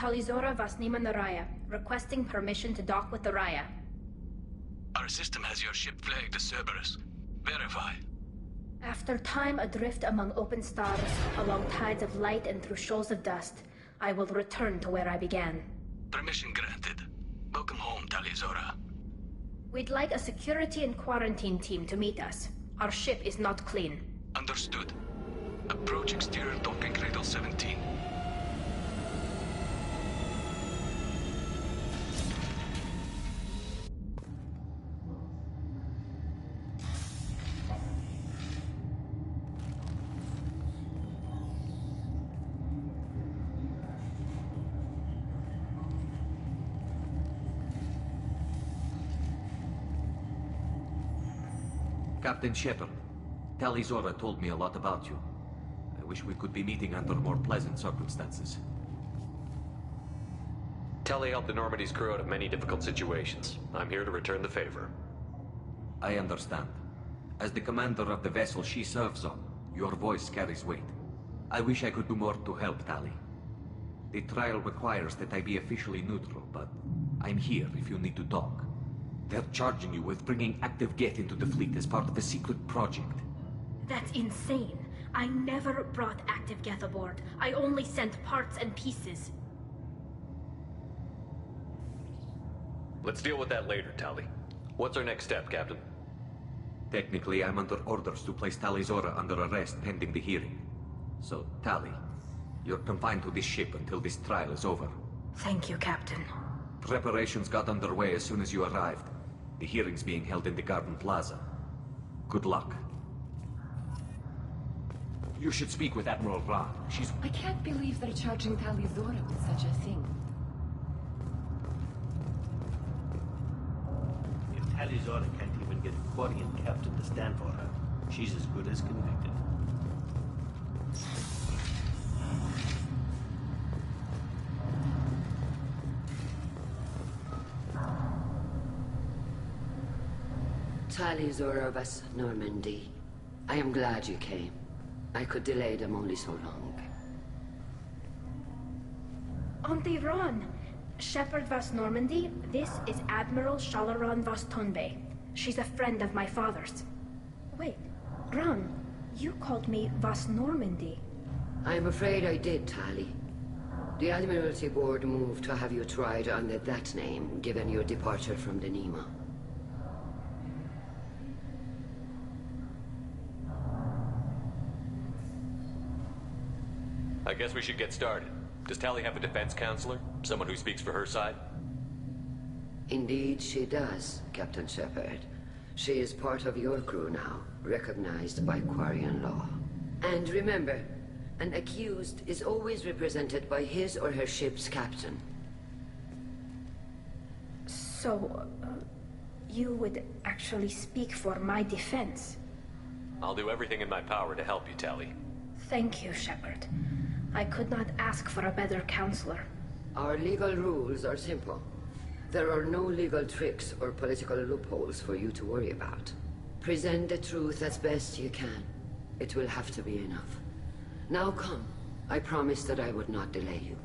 Talizora Vasnima Naraya, requesting permission to dock with the Raya. Our system has your ship flagged as Cerberus. Verify. After time adrift among open stars, along tides of light and through shoals of dust, I will return to where I began. Permission granted. Welcome home, Talizora. We'd like a security and quarantine team to meet us. Our ship is not clean. Understood. Approach exterior docking cradle 17. Captain Shepard, Talizora told me a lot about you. I wish we could be meeting under more pleasant circumstances. Tally helped the Normandy's crew out of many difficult situations. I'm here to return the favor. I understand. As the commander of the vessel she serves on, your voice carries weight. I wish I could do more to help, Tally. The trial requires that I be officially neutral, but I'm here if you need to talk. They're charging you with bringing active Geth into the fleet as part of a secret project. That's insane. I never brought active Geth aboard. I only sent parts and pieces. Let's deal with that later, Tali. What's our next step, Captain? Technically, I'm under orders to place Tali Zora under arrest pending the hearing. So, Tali, you're confined to this ship until this trial is over. Thank you, Captain. Preparations got underway as soon as you arrived. The hearing's being held in the Garden Plaza. Good luck. You should speak with Admiral Ra. I can't believe they're charging Tali Zora with such a thing. If Tali Zora can't even get a Quarian captain to stand for her, she's as good as convicted. Tali Zora of us, Normandy. I am glad you came. I could delay them only so long. Auntie Ron! Shepherd Vas Normandy, this is Admiral Shalaran Vas Tonbe. She's a friend of my father's. Wait, Ron, you called me Vas Normandy. I'm afraid I did, Tali. The Admiralty Board moved to have you tried under that name, given your departure from the Nima. I guess we should get started. Does Tali have a defense counselor? Someone who speaks for her side? Indeed she does, Captain Shepard. She is part of your crew now, recognized by Quarian law. And remember, an accused is always represented by his or her ship's captain. So, you would actually speak for my defense? I'll do everything in my power to help you, Tali. Thank you, Shepard. I could not ask for a better counselor. Our legal rules are simple. There are no legal tricks or political loopholes for you to worry about. Present the truth as best you can. It will have to be enough. Now come. I promised that I would not delay you.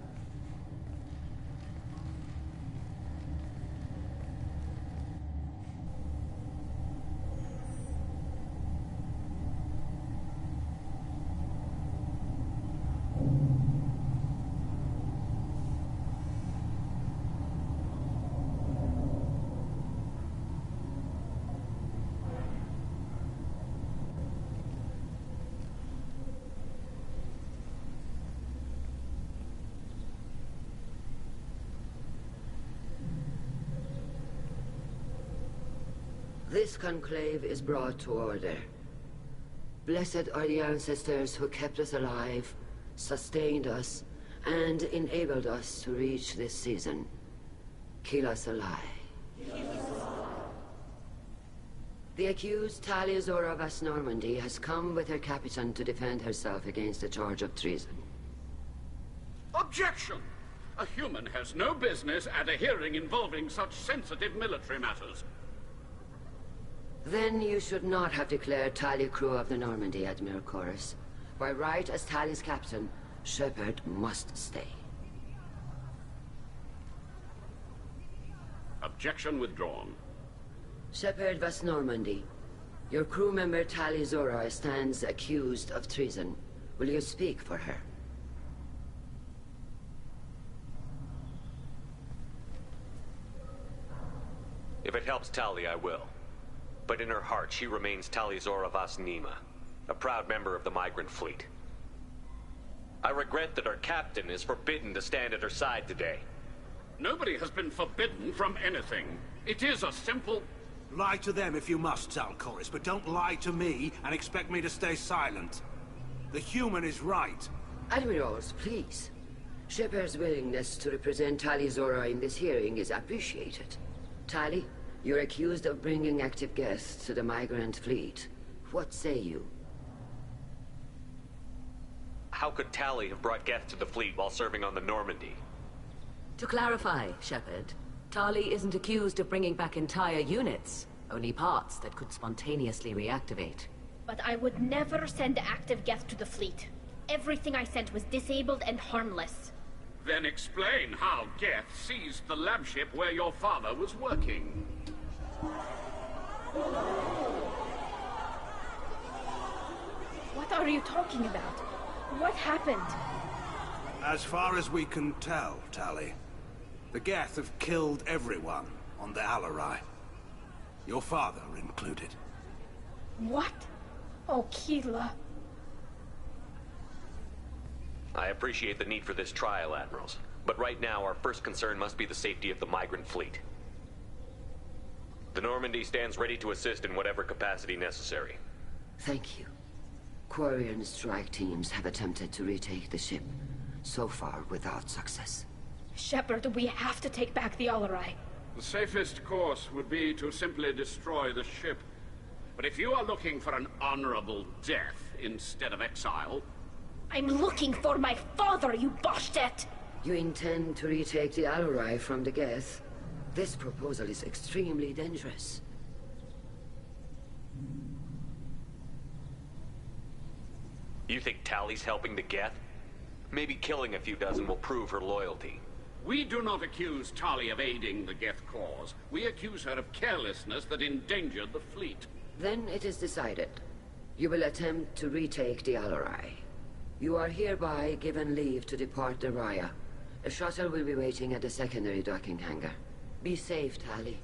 This conclave is brought to order. Blessed are the ancestors who kept us alive, sustained us, and enabled us to reach this season. Kill us alive. The accused Tali Zora Vas Normandy has come with her captain to defend herself against a charge of treason. Objection! A human has no business at a hearing involving such sensitive military matters. Then you should not have declared Tali crew of the Normandy, Admiral Chorus. By right as Tali's captain, Shepard must stay. Objection withdrawn. Shepard Vas Normandy, your crew member Tali Zora stands accused of treason. Will you speak for her? If it helps Tali, I will. But in her heart, she remains Tali Zora Vas Nima, a proud member of the migrant fleet. I regret that our captain is forbidden to stand at her side today. Nobody has been forbidden from anything. It is a simple... Lie to them if you must, Zalcoris, but don't lie to me and expect me to stay silent. The human is right. Admirals, please. Shepard's willingness to represent Tali Zora in this hearing is appreciated. Tali, you're accused of bringing active guests to the migrant fleet. What say you? How could Tali have brought Geth to the fleet while serving on the Normandy? To clarify, Shepard, Tali isn't accused of bringing back entire units, only parts that could spontaneously reactivate. But I would never send active Geth to the fleet. Everything I sent was disabled and harmless. Then explain how Geth seized the lab ship where your father was working. are you talking about? What happened? As far as we can tell, Tali, the Geth have killed everyone on the Alarai. Your father included. What? Oh, Keela. I appreciate the need for this trial, Admirals. But right now, our first concern must be the safety of the migrant fleet. The Normandy stands ready to assist in whatever capacity necessary. Thank you. Quarry and strike teams have attempted to retake the ship, so far without success. Shepard, we have to take back the Alarai. The safest course would be to simply destroy the ship. But if you are looking for an honorable death instead of exile... I'm looking for my father, you bastet! You intend to retake the Alarai from the Geth? This proposal is extremely dangerous. You think Tali's helping the Geth? Maybe killing a few dozen will prove her loyalty. We do not accuse Tali of aiding the Geth cause. We accuse her of carelessness that endangered the fleet. Then it is decided. You will attempt to retake the Alarai. You are hereby given leave to depart the Raya. A shuttle will be waiting at the secondary docking hangar. Be safe, Tali.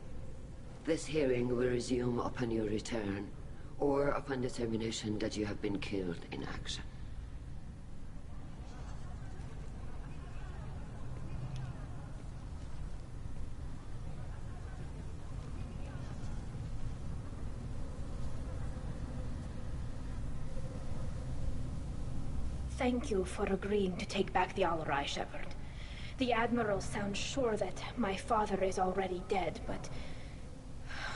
This hearing will resume upon your return, or upon determination that you have been killed in action. Thank you for agreeing to take back the Alarai, Shepard. The Admiral sounds sure that my father is already dead, but...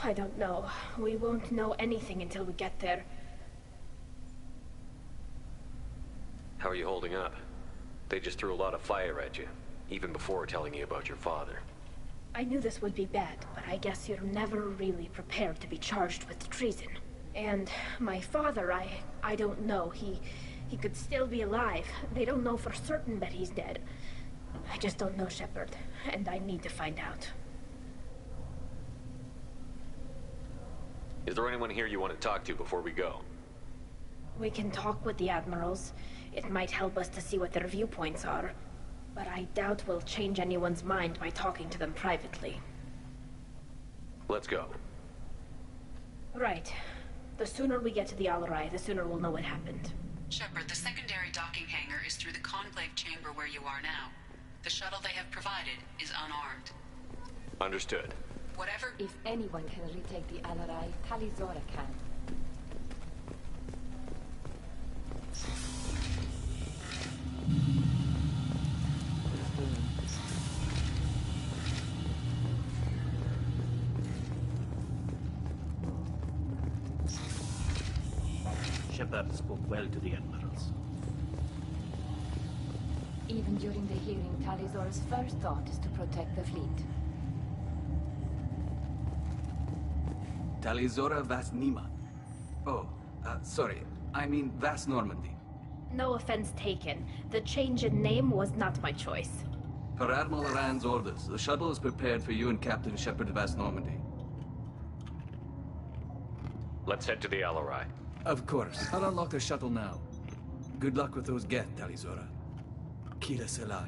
I don't know. We won't know anything until we get there. How are you holding up? They just threw a lot of fire at you, even before telling you about your father. I knew this would be bad, but I guess you're never really prepared to be charged with treason. And my father, I don't know. He could still be alive. They don't know for certain that he's dead. I just don't know, Shepard, and I need to find out. Is there anyone here you want to talk to before we go? We can talk with the Admirals. It might help us to see what their viewpoints are. But I doubt we'll change anyone's mind by talking to them privately. Let's go. Right. The sooner we get to the Alarai, the sooner we'll know what happened. Shepard, the secondary docking hangar is through the conclave chamber where you are now. The shuttle they have provided is unarmed. Understood. Whatever... If anyone can retake the Alarai, Talizora can. Shepard spoke well to the Admirals. Even during the hearing, Talizora's first thought is to protect the fleet. Talizora Vas Nima. Oh, sorry. I mean Vas Normandy. No offense taken. The change in name was not my choice. Per Admiral Rand's orders, the shuttle is prepared for you and Captain Shepard Vas Normandy. Let's head to the Alarai. Of course. I'll unlock the shuttle now. Good luck with those Geth, Talizora. Kira Selai.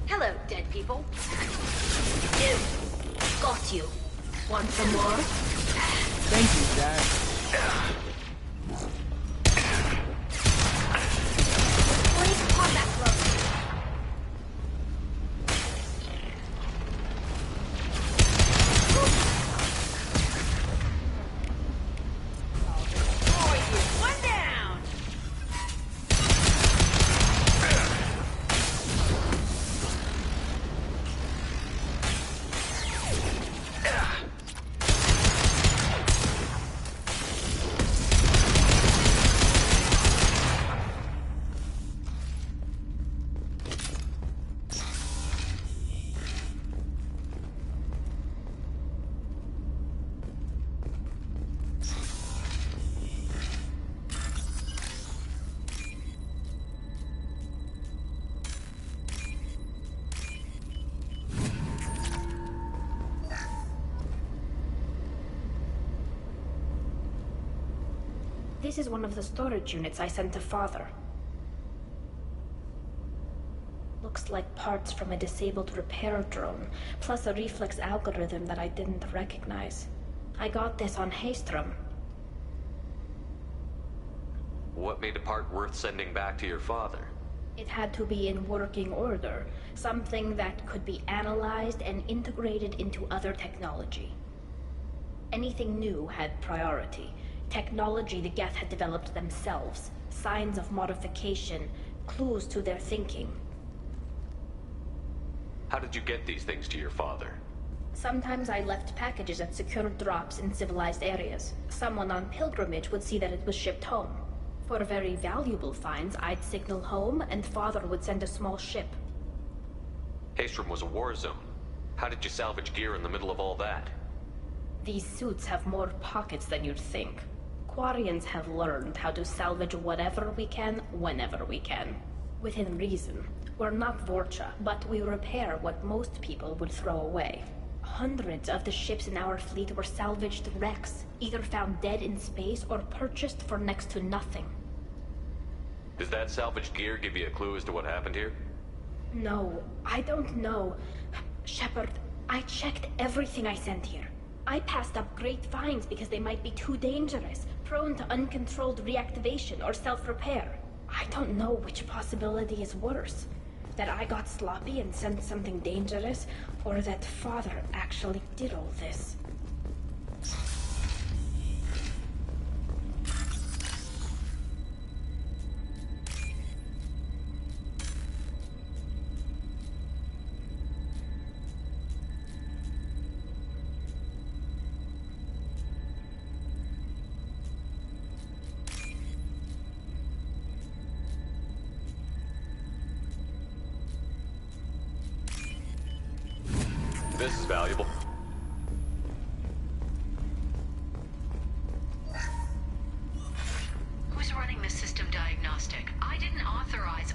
Hello, dead people. Got you. Want some more? Thank you, Dad. Please combat gloves. One down. This is one of the storage units I sent to Father. Looks like parts from a disabled repair drone, plus a reflex algorithm that I didn't recognize. I got this on Haystrom. What made a part worth sending back to your father? It had to be in working order, something that could be analyzed and integrated into other technology. Anything new had priority. Technology the Geth had developed themselves, signs of modification, clues to their thinking. How did you get these things to your father? Sometimes I left packages at secure drops in civilized areas. Someone on pilgrimage would see that it was shipped home. For very valuable finds, I'd signal home, and Father would send a small ship. Haystrom was a war zone. How did you salvage gear in the middle of all that? These suits have more pockets than you'd think. Quarians have learned how to salvage whatever we can, whenever we can. Within reason. We're not Vorcha, but we repair what most people would throw away. Hundreds of the ships in our fleet were salvaged wrecks, either found dead in space or purchased for next to nothing. Does that salvaged gear give you a clue as to what happened here? No, I don't know. Shepard, I checked everything I sent here. I passed up great finds because they might be too dangerous, prone to uncontrolled reactivation or self-repair. I don't know which possibility is worse. That I got sloppy and sent something dangerous, or that Father actually did all this. This is valuable. Who's running the system diagnostic? I didn't authorize...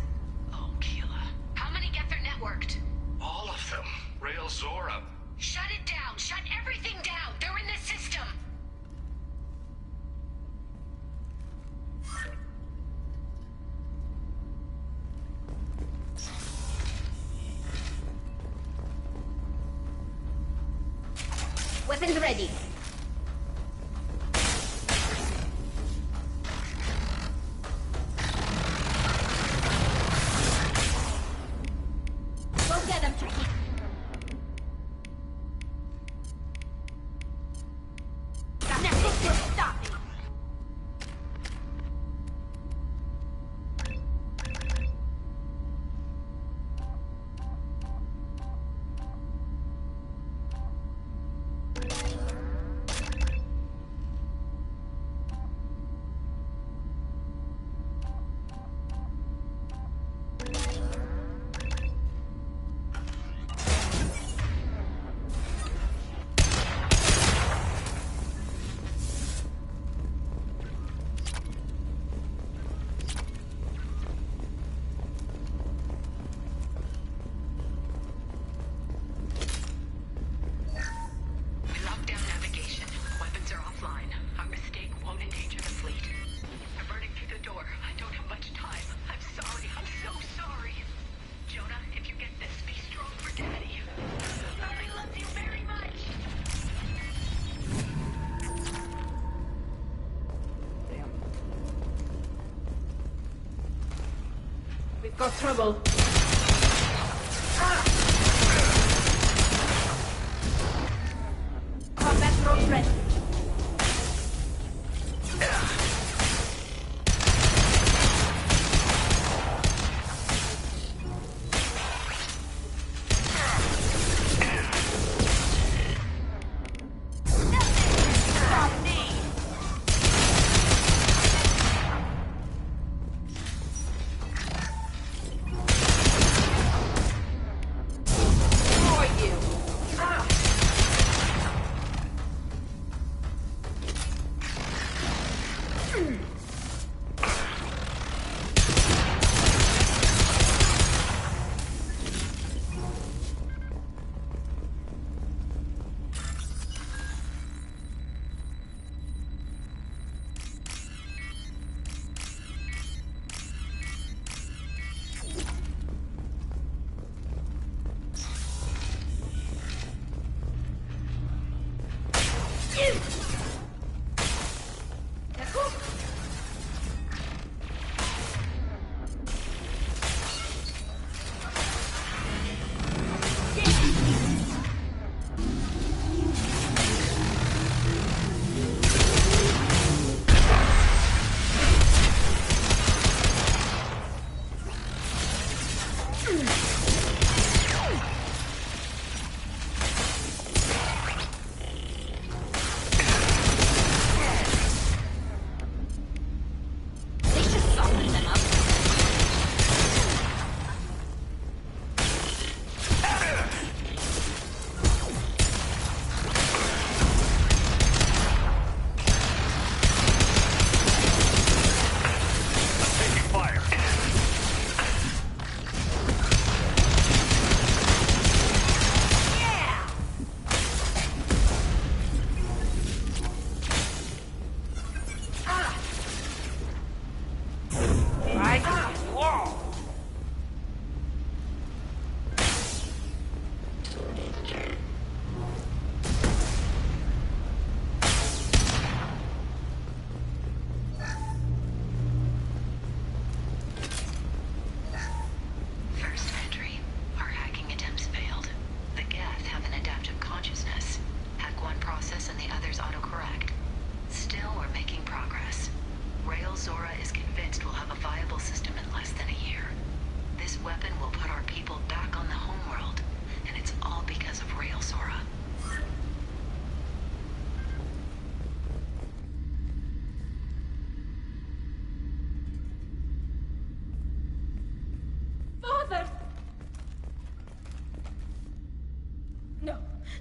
Oh, Keela. How many Geth are networked? All of them. Rail Zora. Shut it down! Shut everything down! They're in the system! Weapons ready. Go get him, Tricky. Stop it. Got trouble. Combat drone ready.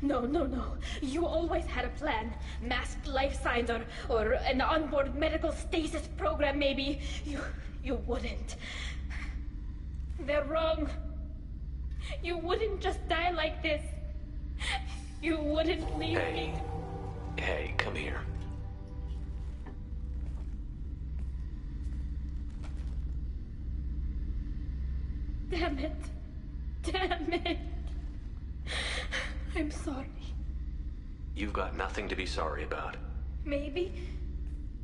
No, no, no. You always had a plan. Masked life signs or an onboard medical stasis program, maybe. You wouldn't. They're wrong. You wouldn't just die like this. You wouldn't leave me. Hey, come here. Damn it. Damn it. I'm sorry. You've got nothing to be sorry about. Maybe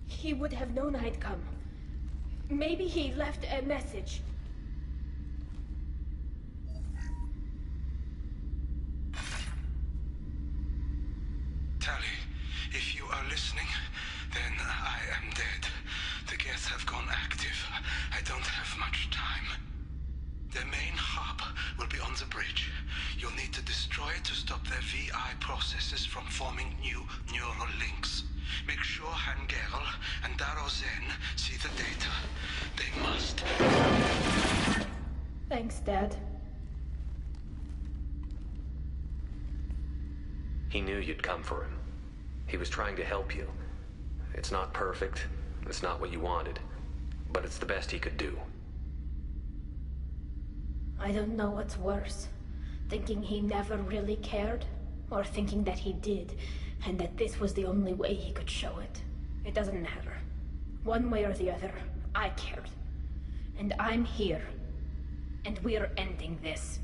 he would have known I'd come. Maybe he left a message. Tali, if you are listening, then I am dead. The Geth have gone active. I don't have much time. The main hub will be on the bridge. You'll need to destroy it to stop their VI processes from forming new neural links. Make sure Hangerl and Darozen see the data. They must. Thanks, Dad. He knew you'd come for him. He was trying to help you. It's not perfect. It's not what you wanted. But it's the best he could do. I don't know what's worse. Thinking he never really cared, or thinking that he did, and that this was the only way he could show it. It doesn't matter. One way or the other, I cared. And I'm here. And we're ending this.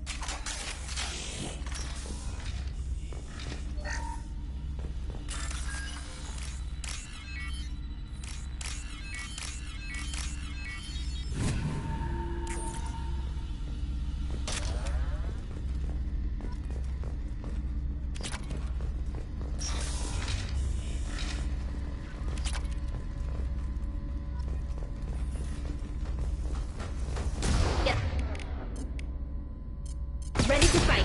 Ready to fight.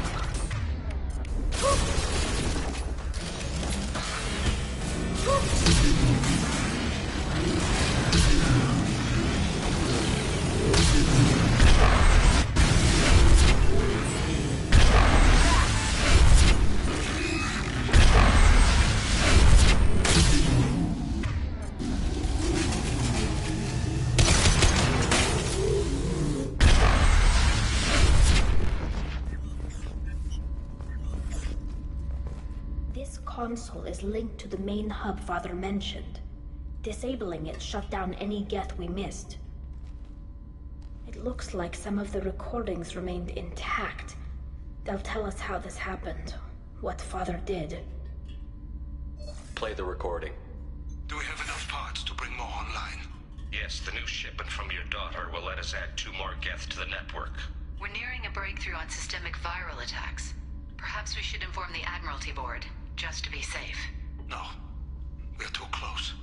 This console is linked to the main hub Father mentioned. Disabling it shut down any Geth we missed. It looks like some of the recordings remained intact. They'll tell us how this happened, what Father did. Play the recording. Do we have enough parts to bring more online? Yes, the new shipment from your daughter will let us add 2 more Geth to the network. We're nearing a breakthrough on systemic viral attacks. Perhaps we should inform the Admiralty Board, just to be safe. No. We're too close.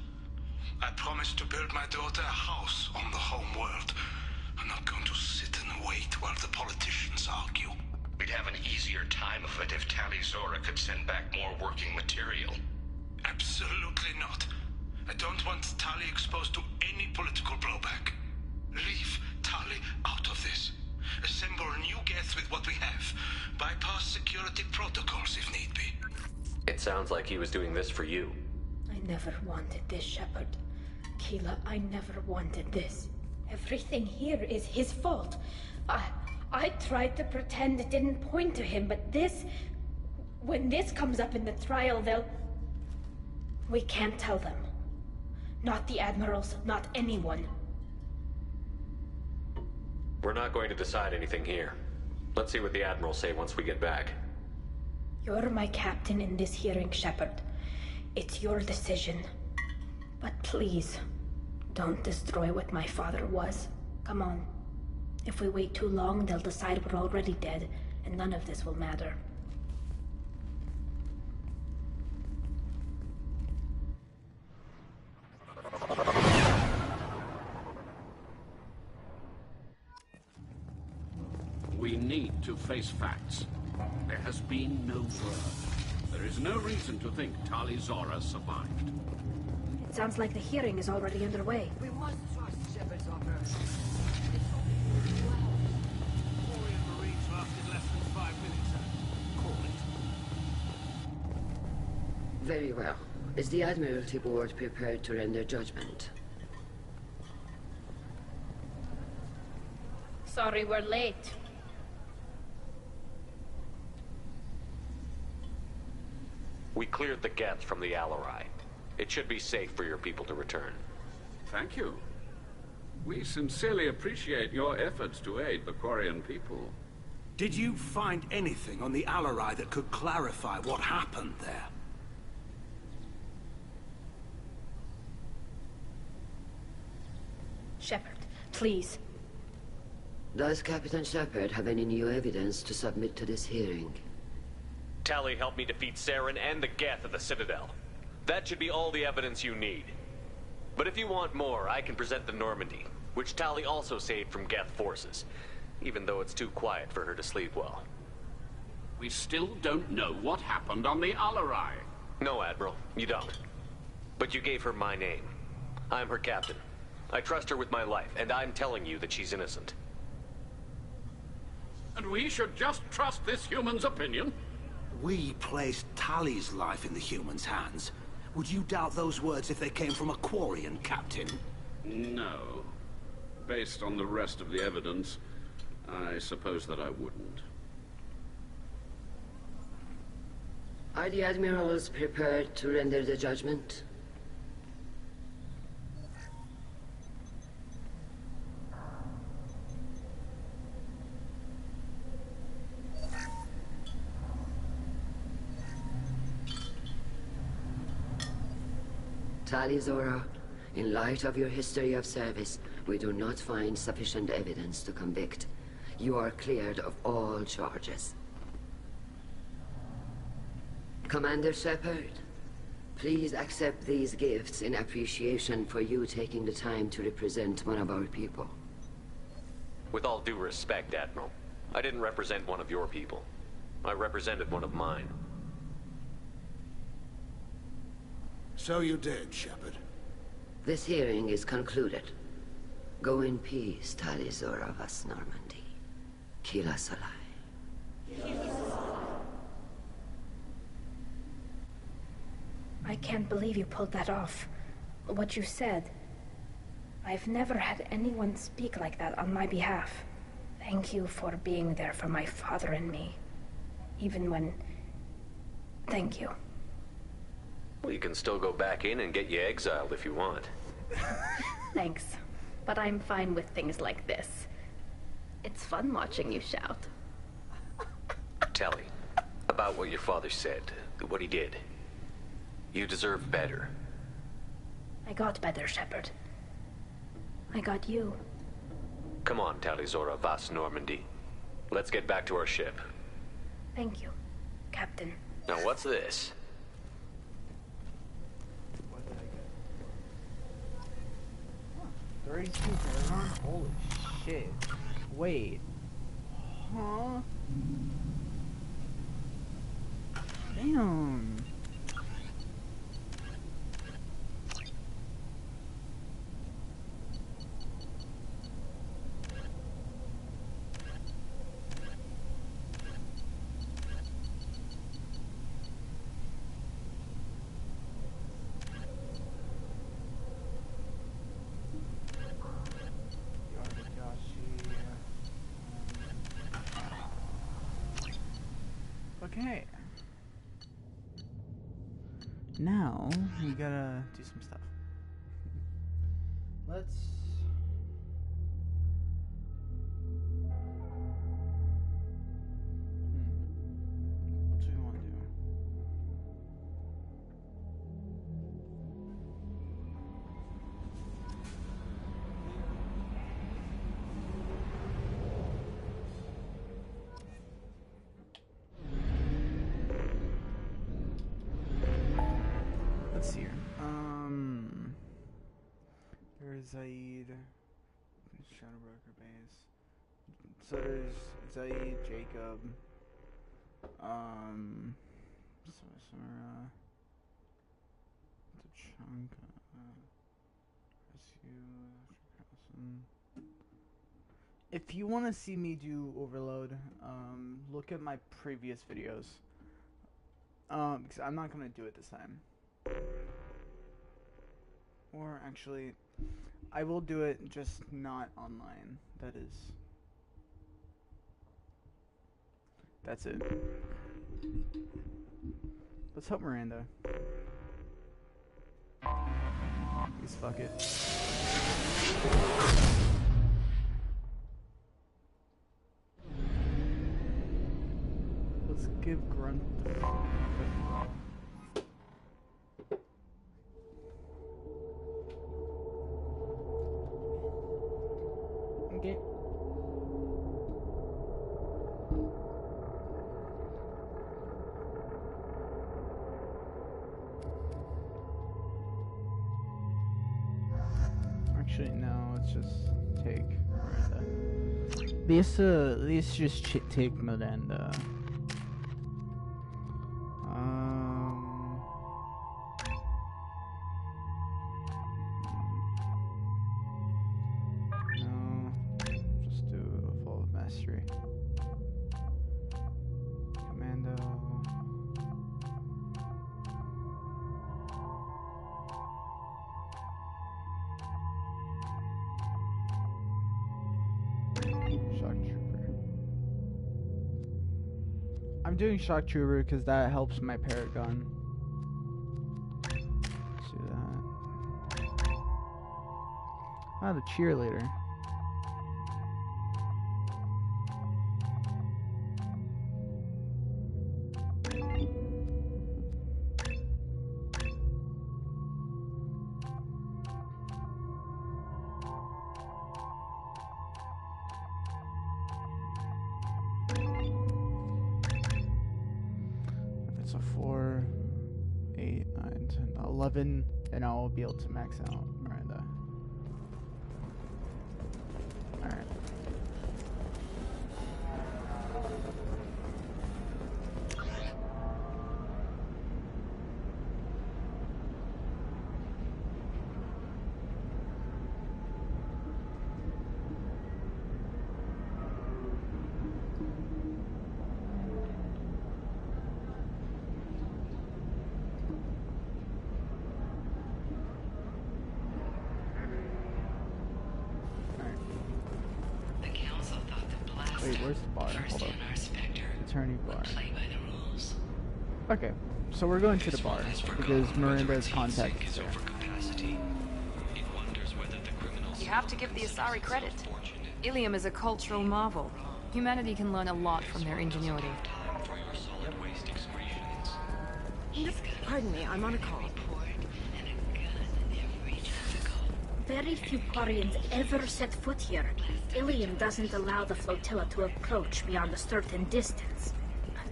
I promised to build my daughter a house on the home world. I'm not going to sit and wait while the politicians argue. We'd have an easier time of it if Tali Zora could send back more working material. Absolutely not. I don't want Tali exposed to any political blowback. Leave Tali out of this. Assemble new Geth with what we have. Bypass security protocols if need be. It sounds like he was doing this for you. I never wanted this, Shepard. Keela, I never wanted this. Everything here is his fault. I tried to pretend it didn't point to him, but this... When this comes up in the trial, they'll... We can't tell them. Not the admirals, not anyone. We're not going to decide anything here. Let's see what the Admirals say once we get back. You're my captain in this hearing, Shepard. It's your decision. But please, don't destroy what my father was. Come on. If we wait too long, they'll decide we're already dead, and none of this will matter. We need to face facts. There has been no word. There is no reason to think Tali Zora survived. It sounds like the hearing is already underway. We must trust Shepard's operation. Marines lasted less than 5 minutes. Call it. Very well. Is the Admiralty Board prepared to render judgment? Sorry we're late. We cleared the Geth from the Alarai. It should be safe for your people to return. Thank you. We sincerely appreciate your efforts to aid the Quarian people. Did you find anything on the Alarai that could clarify what happened there? Shepard, please. Does Captain Shepard have any new evidence to submit to this hearing? Tali helped me defeat Saren and the Geth at the Citadel. That should be all the evidence you need. But if you want more, I can present the Normandy, which Tali also saved from Geth forces, even though it's too quiet for her to sleep well. We still don't know what happened on the Alarai. No, Admiral, you don't. But you gave her my name. I'm her captain. I trust her with my life, and I'm telling you that she's innocent. And we should just trust this human's opinion? We placed Tali's life in the human's hands. Would you doubt those words if they came from a Quarian, Captain? No. Based on the rest of the evidence, I suppose that I wouldn't. Are the Admirals prepared to render the judgment? Tali Zora, in light of your history of service, we do not find sufficient evidence to convict. You are cleared of all charges. Commander Shepard, please accept these gifts in appreciation for you taking the time to represent one of our people. With all due respect, Admiral, I didn't represent one of your people. I represented one of mine. So you did, Shepard. This hearing is concluded. Go in peace, Tali Zora vas Normandy. Kila Salai. I can't believe you pulled that off. What you said. I've never had anyone speak like that on my behalf. Thank you for being there for my father and me. Even when... Thank you. Well, you can still go back in and get you exiled if you want. Thanks. But I'm fine with things like this. It's fun watching you shout. Tali, about what your father said, what he did. You deserve better. I got better, Shepard. I got you. Come on, Tali Zora vas Normandy. Let's get back to our ship. Thank you, Captain. Now what's this? What did I get? 32 Paragon? Holy shit. Wait. Huh? Damn. Okay. Now we gotta do some stuff. Let's. What do we want to do? Let's see here. There's Zaid, Shadowbroker base. So there's Zaid, Jacob, Samara, Tachanka, If you want to see me do Overload, look at my previous videos. Because I'm not gonna do it this time. Or actually, I will do it, just not online. That's it. Let's help Miranda. Please fuck it. Let's give Grunt the okay. Actually, no, let's just take Miranda. Let's just take Miranda. No, just do a Fall of Mastery. Commando. Shock Trooper. I'm doing Shock Trooper because that helps my Paragon. Let's do that. Ah, the cheerleader. It's a 4, 8, 9, 10, 11, and I'll be able to max out Miranda. Alright. Wait, where's the bar? Hold up. Attorney bar. Okay, so we're going to the bar because Miranda's contact is there. You have to give the Asari credit. Ilium is a cultural marvel. Humanity can learn a lot from their ingenuity. Pardon me, I'm on a call. Very few Quarians ever set foot here. Ilium doesn't allow the flotilla to approach beyond a certain distance.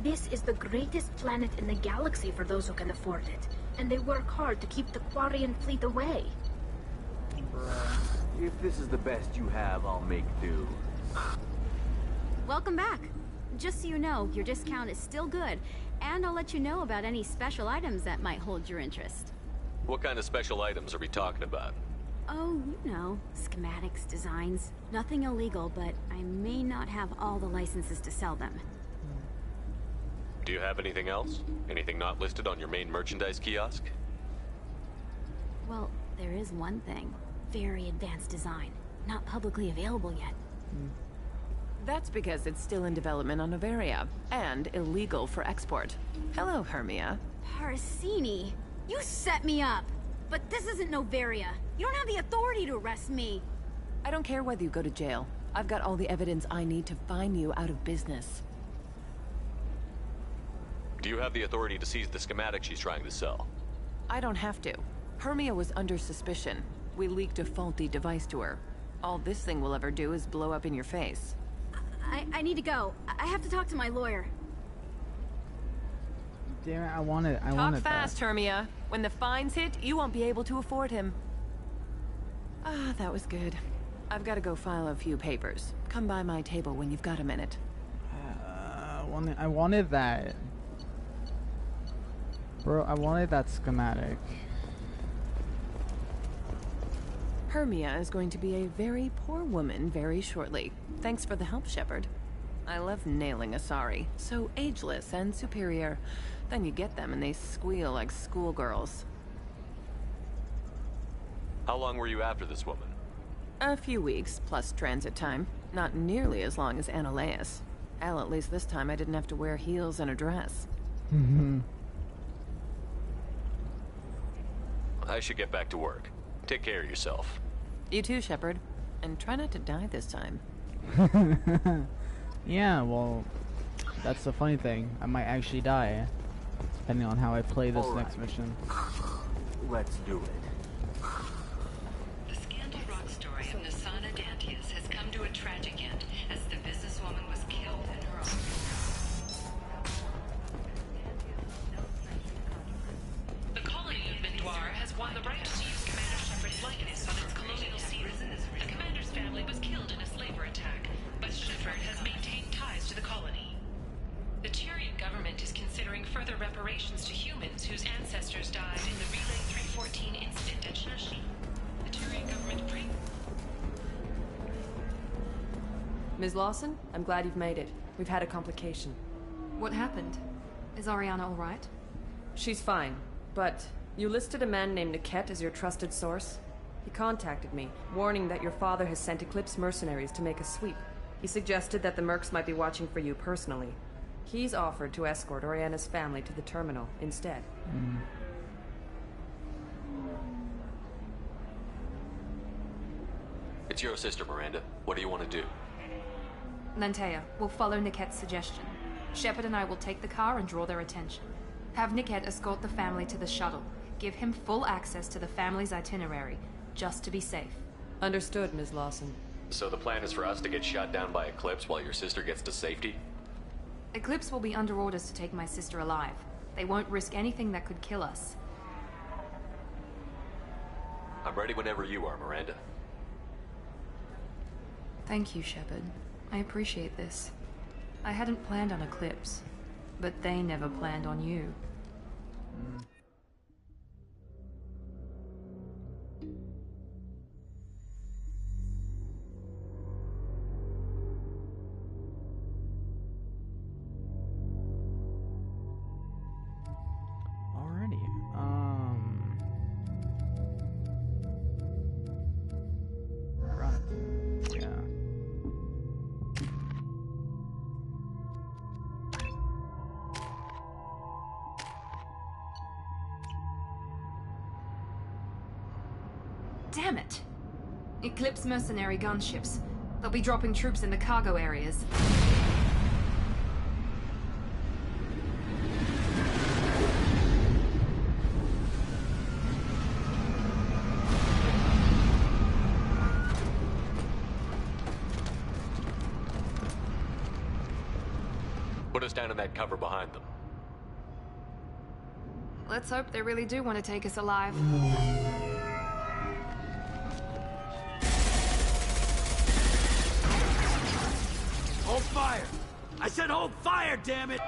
This is the greatest planet in the galaxy for those who can afford it, and they work hard to keep the Quarian fleet away. If this is the best you have, I'll make do. Welcome back. Just so you know, your discount is still good, and I'll let you know about any special items that might hold your interest. What kind of special items are we talking about? Oh, you know, schematics, designs. Nothing illegal, but I may not have all the licenses to sell them. Do you have anything else? Anything not listed on your main merchandise kiosk? Well, there is one thing. Very advanced design. Not publicly available yet. That's because it's still in development on Noveria, and illegal for export. Hello, Hermia. Parasini, you set me up! But this isn't Noveria. You don't have the authority to arrest me. I don't care whether you go to jail. I've got all the evidence I need to find you out of business. Do you have the authority to seize the schematic she's trying to sell? I don't have to. Hermia was under suspicion. We leaked a faulty device to her. All this thing will ever do is blow up in your face. I need to go. I have to talk to my lawyer. Damn it, I want it. Talk fast, Hermia. When the fines hit, you won't be able to afford him. Ah, that was good. I've got to go file a few papers. Come by my table when you've got a minute. I wanted that. Bro, I wanted that schematic. Hermia is going to be a very poor woman very shortly. Thanks for the help, Shepard. I love nailing Asari. So ageless and superior. Then you get them and they squeal like schoolgirls. How long were you after this woman? A few weeks, plus transit time. Not nearly as long as Anoleus. Hell, at least this time I didn't have to wear heels and a dress. I should get back to work. Take care of yourself. You too, Shepard. And try not to die this time. Yeah, well, that's the funny thing. I might actually die, depending on how I play this next mission. Let's do it. The scandal-wrought story of Nasana Dantius has come to a tragic end as the businesswoman was killed in her office. The colony of Mindoir has won the right to use Commander Shepard's likeness on its colonial seals. The commander's family was killed in a slaver attack, but Shepard has maintained ties to the colony. The Tyrian government is considering further reparations to humans whose ancestors died in the Relay 314 incident at Shnashi. The Tyrian government Ms. Lawson, I'm glad you've made it. We've had a complication. What happened? Is Ariana all right? She's fine, but you listed a man named Niket as your trusted source. He contacted me, warning that your father has sent Eclipse mercenaries to make a sweep. He suggested that the Mercs might be watching for you personally. He's offered to escort Oriana's family to the terminal instead. It's your sister, Miranda. What do you want to do? Lantea, we'll follow Niket's suggestion. Shepard and I will take the car and draw their attention. Have Niket escort the family to the shuttle. Give him full access to the family's itinerary, just to be safe. Understood, Ms. Lawson. So the plan is for us to get shot down by Eclipse while your sister gets to safety? Eclipse will be under orders to take my sister alive. They won't risk anything that could kill us. I'm ready whenever you are, Miranda. Thank you, Shepard. I appreciate this. I hadn't planned on Eclipse, but they never planned on you. Alrighty. Right. Yeah. Damn it! Eclipse mercenary gunships. They'll be dropping troops in the cargo areas. Put us down in that cover behind them. Let's hope they really do want to take us alive. Hold fire! I said hold fire, damn it!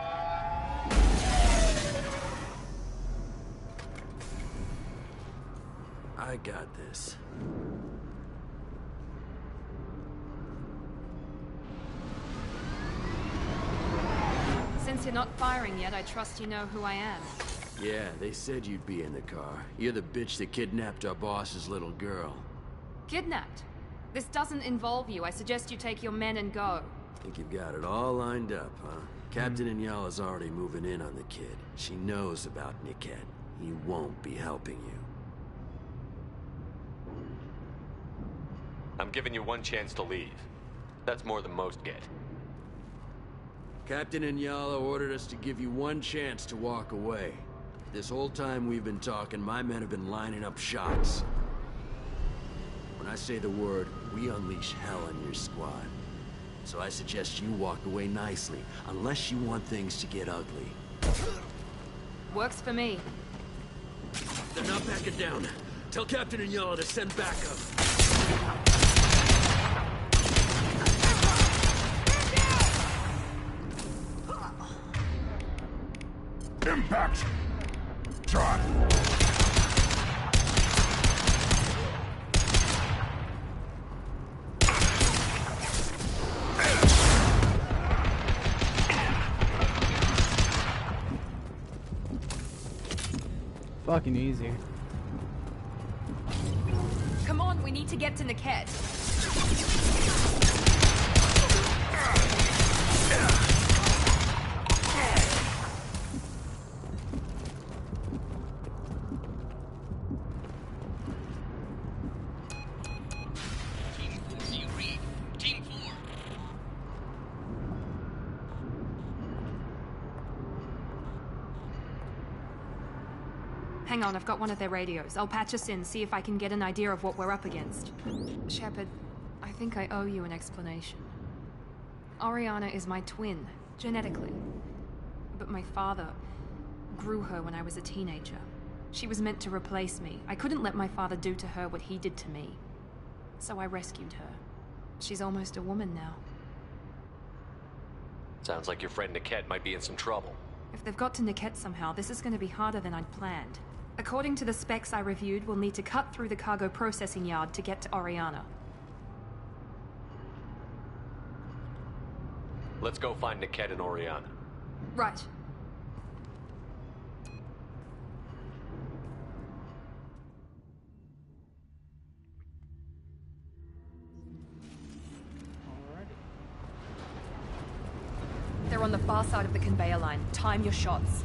I got this. Since you're not firing yet, I trust you know who I am. Yeah, they said you'd be in the car. You're the bitch that kidnapped our boss's little girl. Kidnapped? This doesn't involve you. I suggest you take your men and go. Think you've got it all lined up, huh? Captain Inyala's already moving in on the kid. She knows about Niket. He won't be helping you. I'm giving you one chance to leave. That's more than most get. Captain Inyala ordered us to give you one chance to walk away. This whole time we've been talking, my men have been lining up shots. When I say the word, we unleash hell on your squad. So I suggest you walk away nicely, unless you want things to get ugly. Works for me. They're not backing down. Tell Captain Inyala to send backup. Impact! Shot! fucking easy. Come on, we need to get to Niket. Hang on, I've got one of their radios. I'll patch us in, see if I can get an idea of what we're up against. Shepard, I think I owe you an explanation. Oriana is my twin, genetically. But my father grew her when I was a teenager. She was meant to replace me. I couldn't let my father do to her what he did to me. So I rescued her. She's almost a woman now. Sounds like your friend Niket might be in some trouble. If they've got to Niket somehow, this is going to be harder than I'd planned. According to the specs I reviewed, we'll need to cut through the cargo processing yard to get to Oriana. Let's go find Niket and Oriana. Right. They're on the far side of the conveyor line. Time your shots.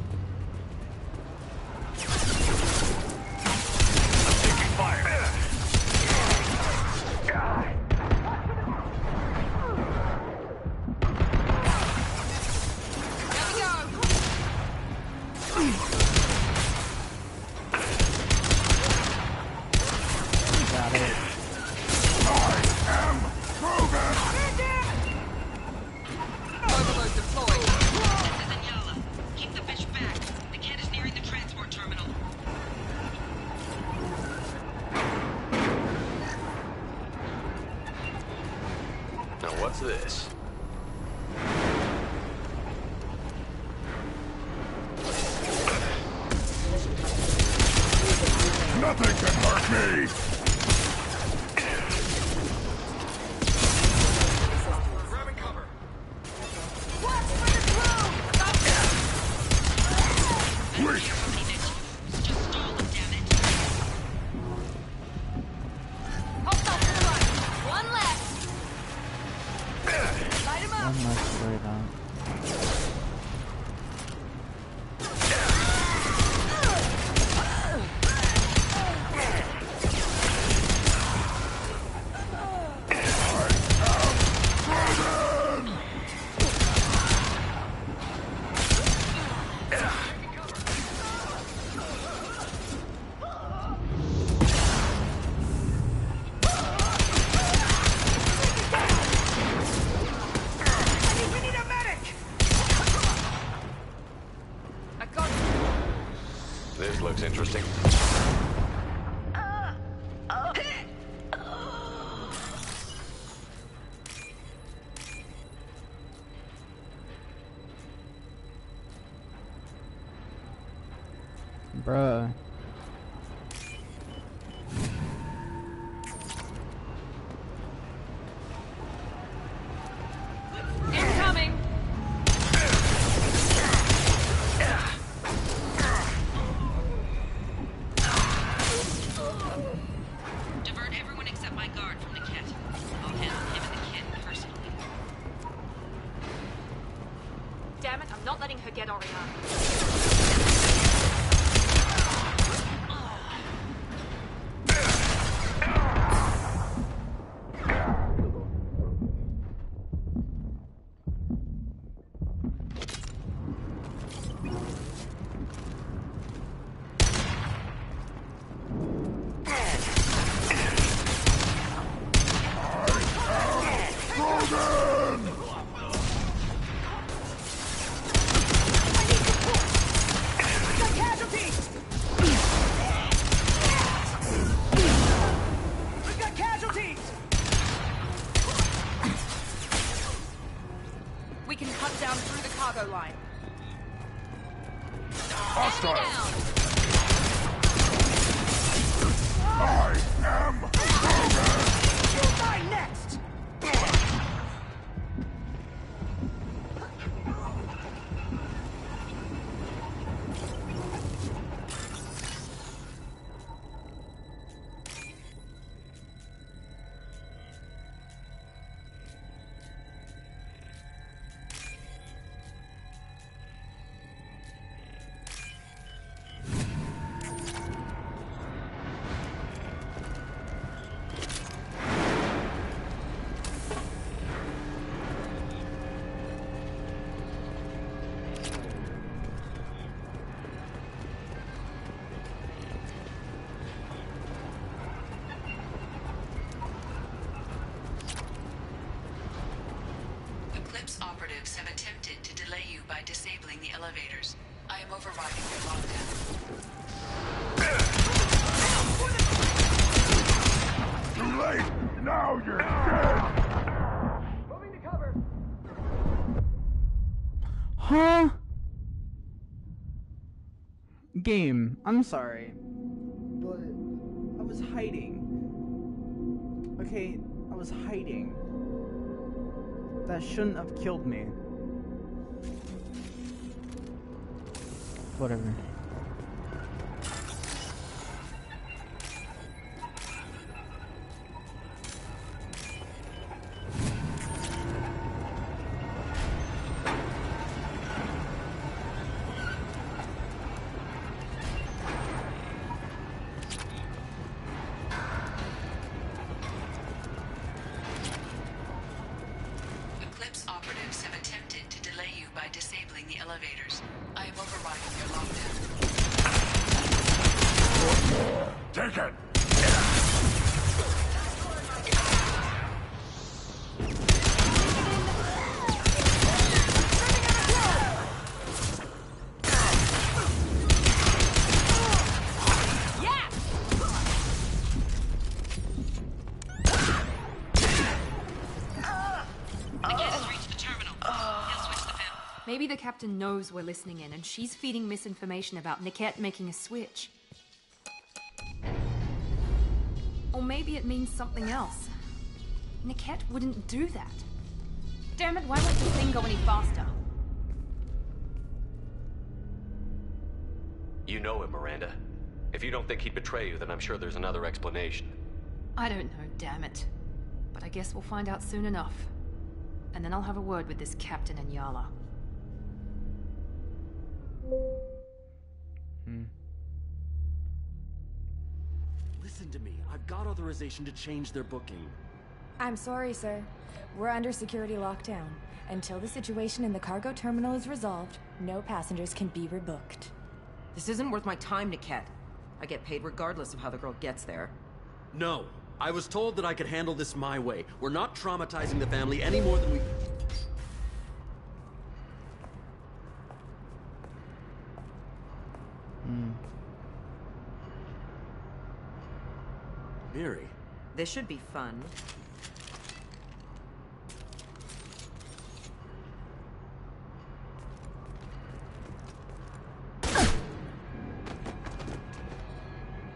What's this? Nothing can hurt me! Grabbing cover. Wait! One left. Light him up. One left straight on. This looks interesting. Bruh. Incoming. Divert everyone except my guard from Niket. I'll handle him and the kid personally. Damn it, I'm not letting her get Oriana. We can cut down through the cargo line. Hostile! I am Rogan! You die next! operatives have attempted to delay you by disabling the elevators. I am overriding your lockdown. Too late! Now you're dead! Moving to cover! Huh? Game, I'm sorry, but I was hiding. Okay, I was hiding. That shouldn't have killed me. Whatever. Elevators. I am overriding your lockdown. Take it! Maybe the captain knows we're listening in, and she's feeding misinformation about Niket making a switch. Or maybe it means something else. Niket wouldn't do that. Damn it, why won't this thing go any faster? You know him, Miranda. If you don't think he'd betray you, then I'm sure there's another explanation. I don't know, damn it. But I guess we'll find out soon enough. And then I'll have a word with this captain and Yala. Listen to me. I've got authorization to change their booking. I'm sorry, sir. We're under security lockdown. Until the situation in the cargo terminal is resolved, no passengers can be rebooked. This isn't worth my time, Niket. I get paid regardless of how the girl gets there. No. I was told that I could handle this my way. We're not traumatizing the family any more than we... Miri. This should be fun.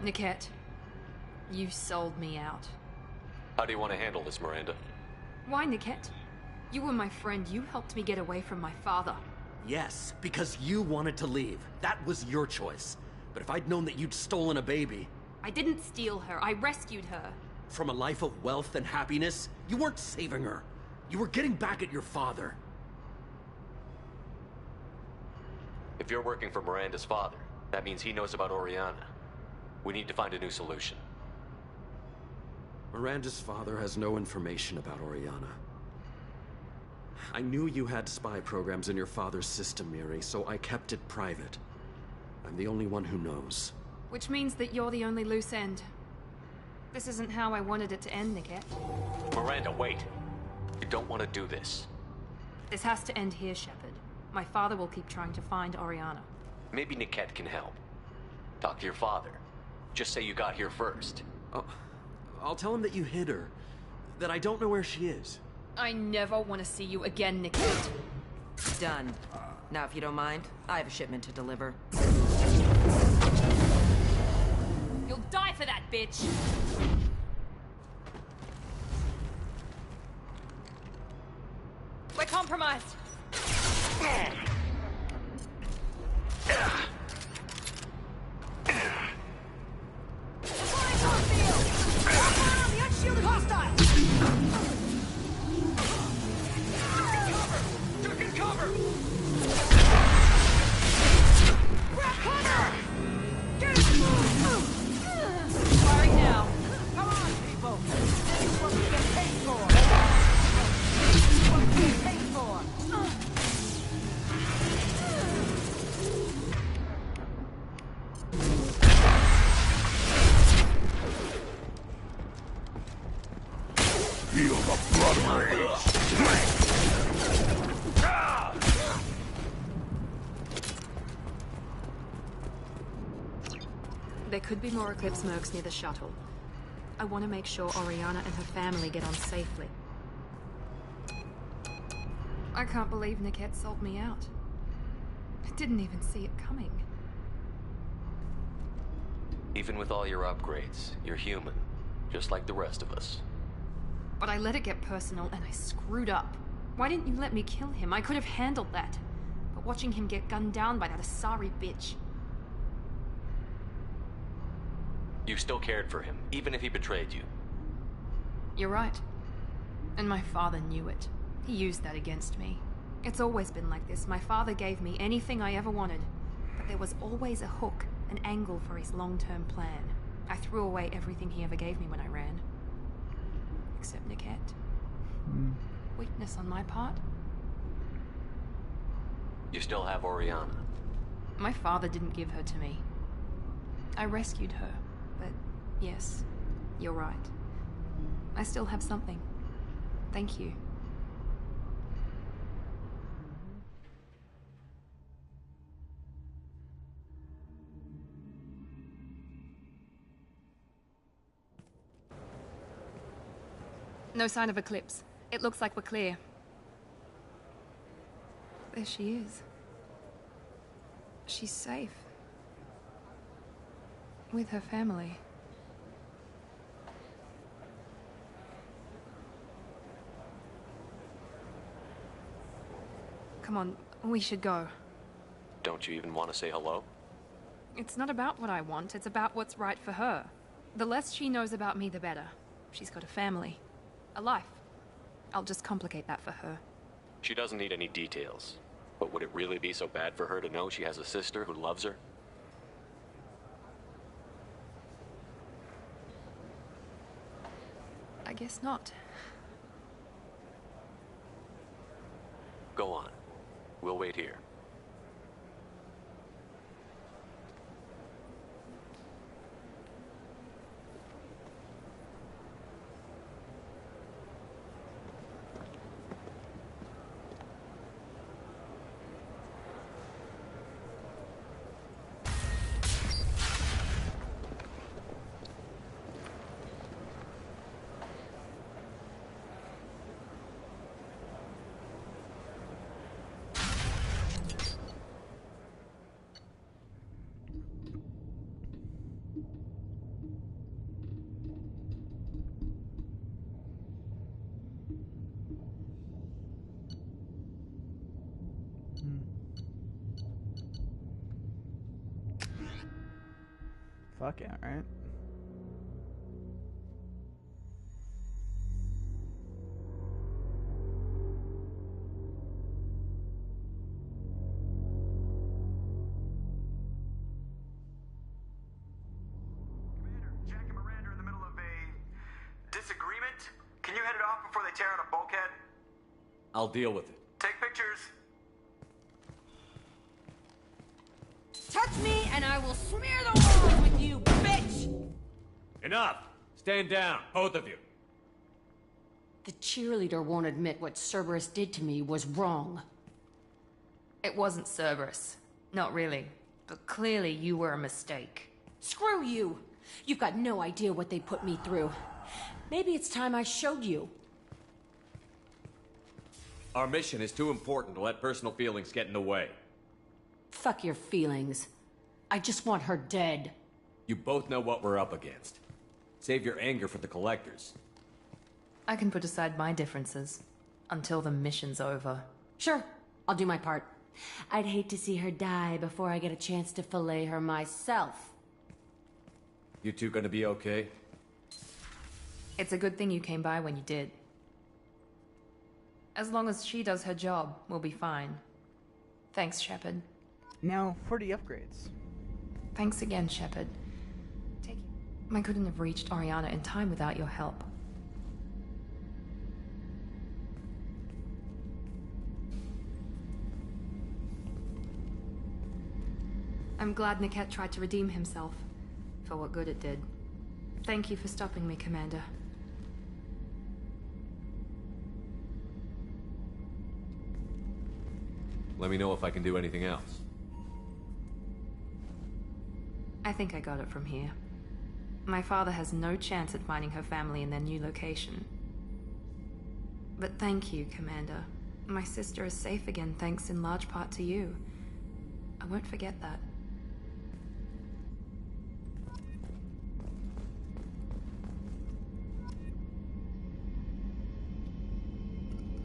Niket, you sold me out. How do you want to handle this, Miranda? Why, Niket? You were my friend. You helped me get away from my father. Yes, because you wanted to leave. That was your choice. But if I'd known that you'd stolen a baby... I didn't steal her. I rescued her. From a life of wealth and happiness, you weren't saving her. You were getting back at your father. If you're working for Miranda's father, that means he knows about Oriana. We need to find a new solution. Miranda's father has no information about Oriana. I knew you had spy programs in your father's system, Miri, so I kept it private. I'm the only one who knows. Which means that you're the only loose end. This isn't how I wanted it to end, Niket. Miranda, wait. You don't want to do this. This has to end here, Shepard. My father will keep trying to find Oriana. Maybe Niket can help. Talk to your father. Just say you got here first. I'll tell him that you hid her. That I don't know where she is. I never want to see you again, Niket. Done. Now, if you don't mind, I have a shipment to deliver. You'll die for that, bitch! We're compromised! Firing now. There could be more Eclipse mercs near the shuttle. I want to make sure Oriana and her family get on safely. I can't believe Niket sold me out. I didn't even see it coming. Even with all your upgrades, you're human, just like the rest of us. But I let it get personal and I screwed up. Why didn't you let me kill him? I could have handled that. But watching him get gunned down by that Asari bitch... You still cared for him, even if he betrayed you. You're right. And my father knew it. He used that against me. It's always been like this. My father gave me anything I ever wanted. But there was always a hook, an angle for his long-term plan. I threw away everything he ever gave me when I ran. Except Niket. Weakness on my part? You still have Oriana. My father didn't give her to me. I rescued her, but yes, you're right. I still have something. Thank you. No sign of Eclipse. It looks like we're clear. There she is. She's safe. With her family. Come on, we should go. Don't you even want to say hello? It's not about what I want, it's about what's right for her. The less she knows about me, the better. She's got a family. A life. I'll just complicate that for her. She doesn't need any details. But would it really be so bad for her to know she has a sister who loves her? I guess not. Go on. We'll wait here. Fuck yeah, right? Jack and Miranda are in the middle of a disagreement. Can you head it off before they tear out a bulkhead? I'll deal with it. Take pictures. Touch me and I will smear the walls with you, bitch! Enough! Stand down, both of you. The cheerleader won't admit what Cerberus did to me was wrong. It wasn't Cerberus. Not really. But clearly you were a mistake. Screw you! You've got no idea what they put me through. Maybe it's time I showed you. Our mission is too important to let personal feelings get in the way. Fuck your feelings. I just want her dead. You both know what we're up against. Save your anger for the collectors. I can put aside my differences. Until the mission's over. Sure, I'll do my part. I'd hate to see her die before I get a chance to fillet her myself. You two gonna be okay? It's a good thing you came by when you did. As long as she does her job, we'll be fine. Thanks, Shepard. Now, for the upgrades. Thanks again, Shepard. I couldn't have reached Oriana in time without your help. I'm glad Niket tried to redeem himself, for what good it did. Thank you for stopping me, Commander. Let me know if I can do anything else. I think I got it from here. My father has no chance at finding her family in their new location. But thank you, Commander. My sister is safe again thanks in large part to you. I won't forget that.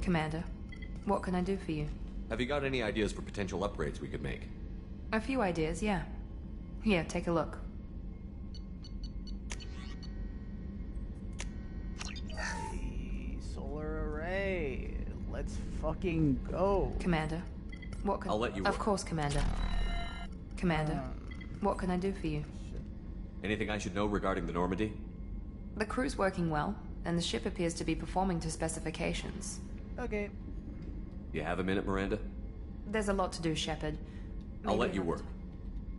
Commander, what can I do for you? Have you got any ideas for potential upgrades we could make? A few ideas, yeah. Here, take a look. Hey, solar array. Let's fucking go. Commander, what can... I'll let you Of work. course, Commander. Commander, what can I do for you? Anything I should know regarding the Normandy? The crew's working well, and the ship appears to be performing to specifications. Okay. You have a minute, Miranda? There's a lot to do, Shepard. I'll let you work.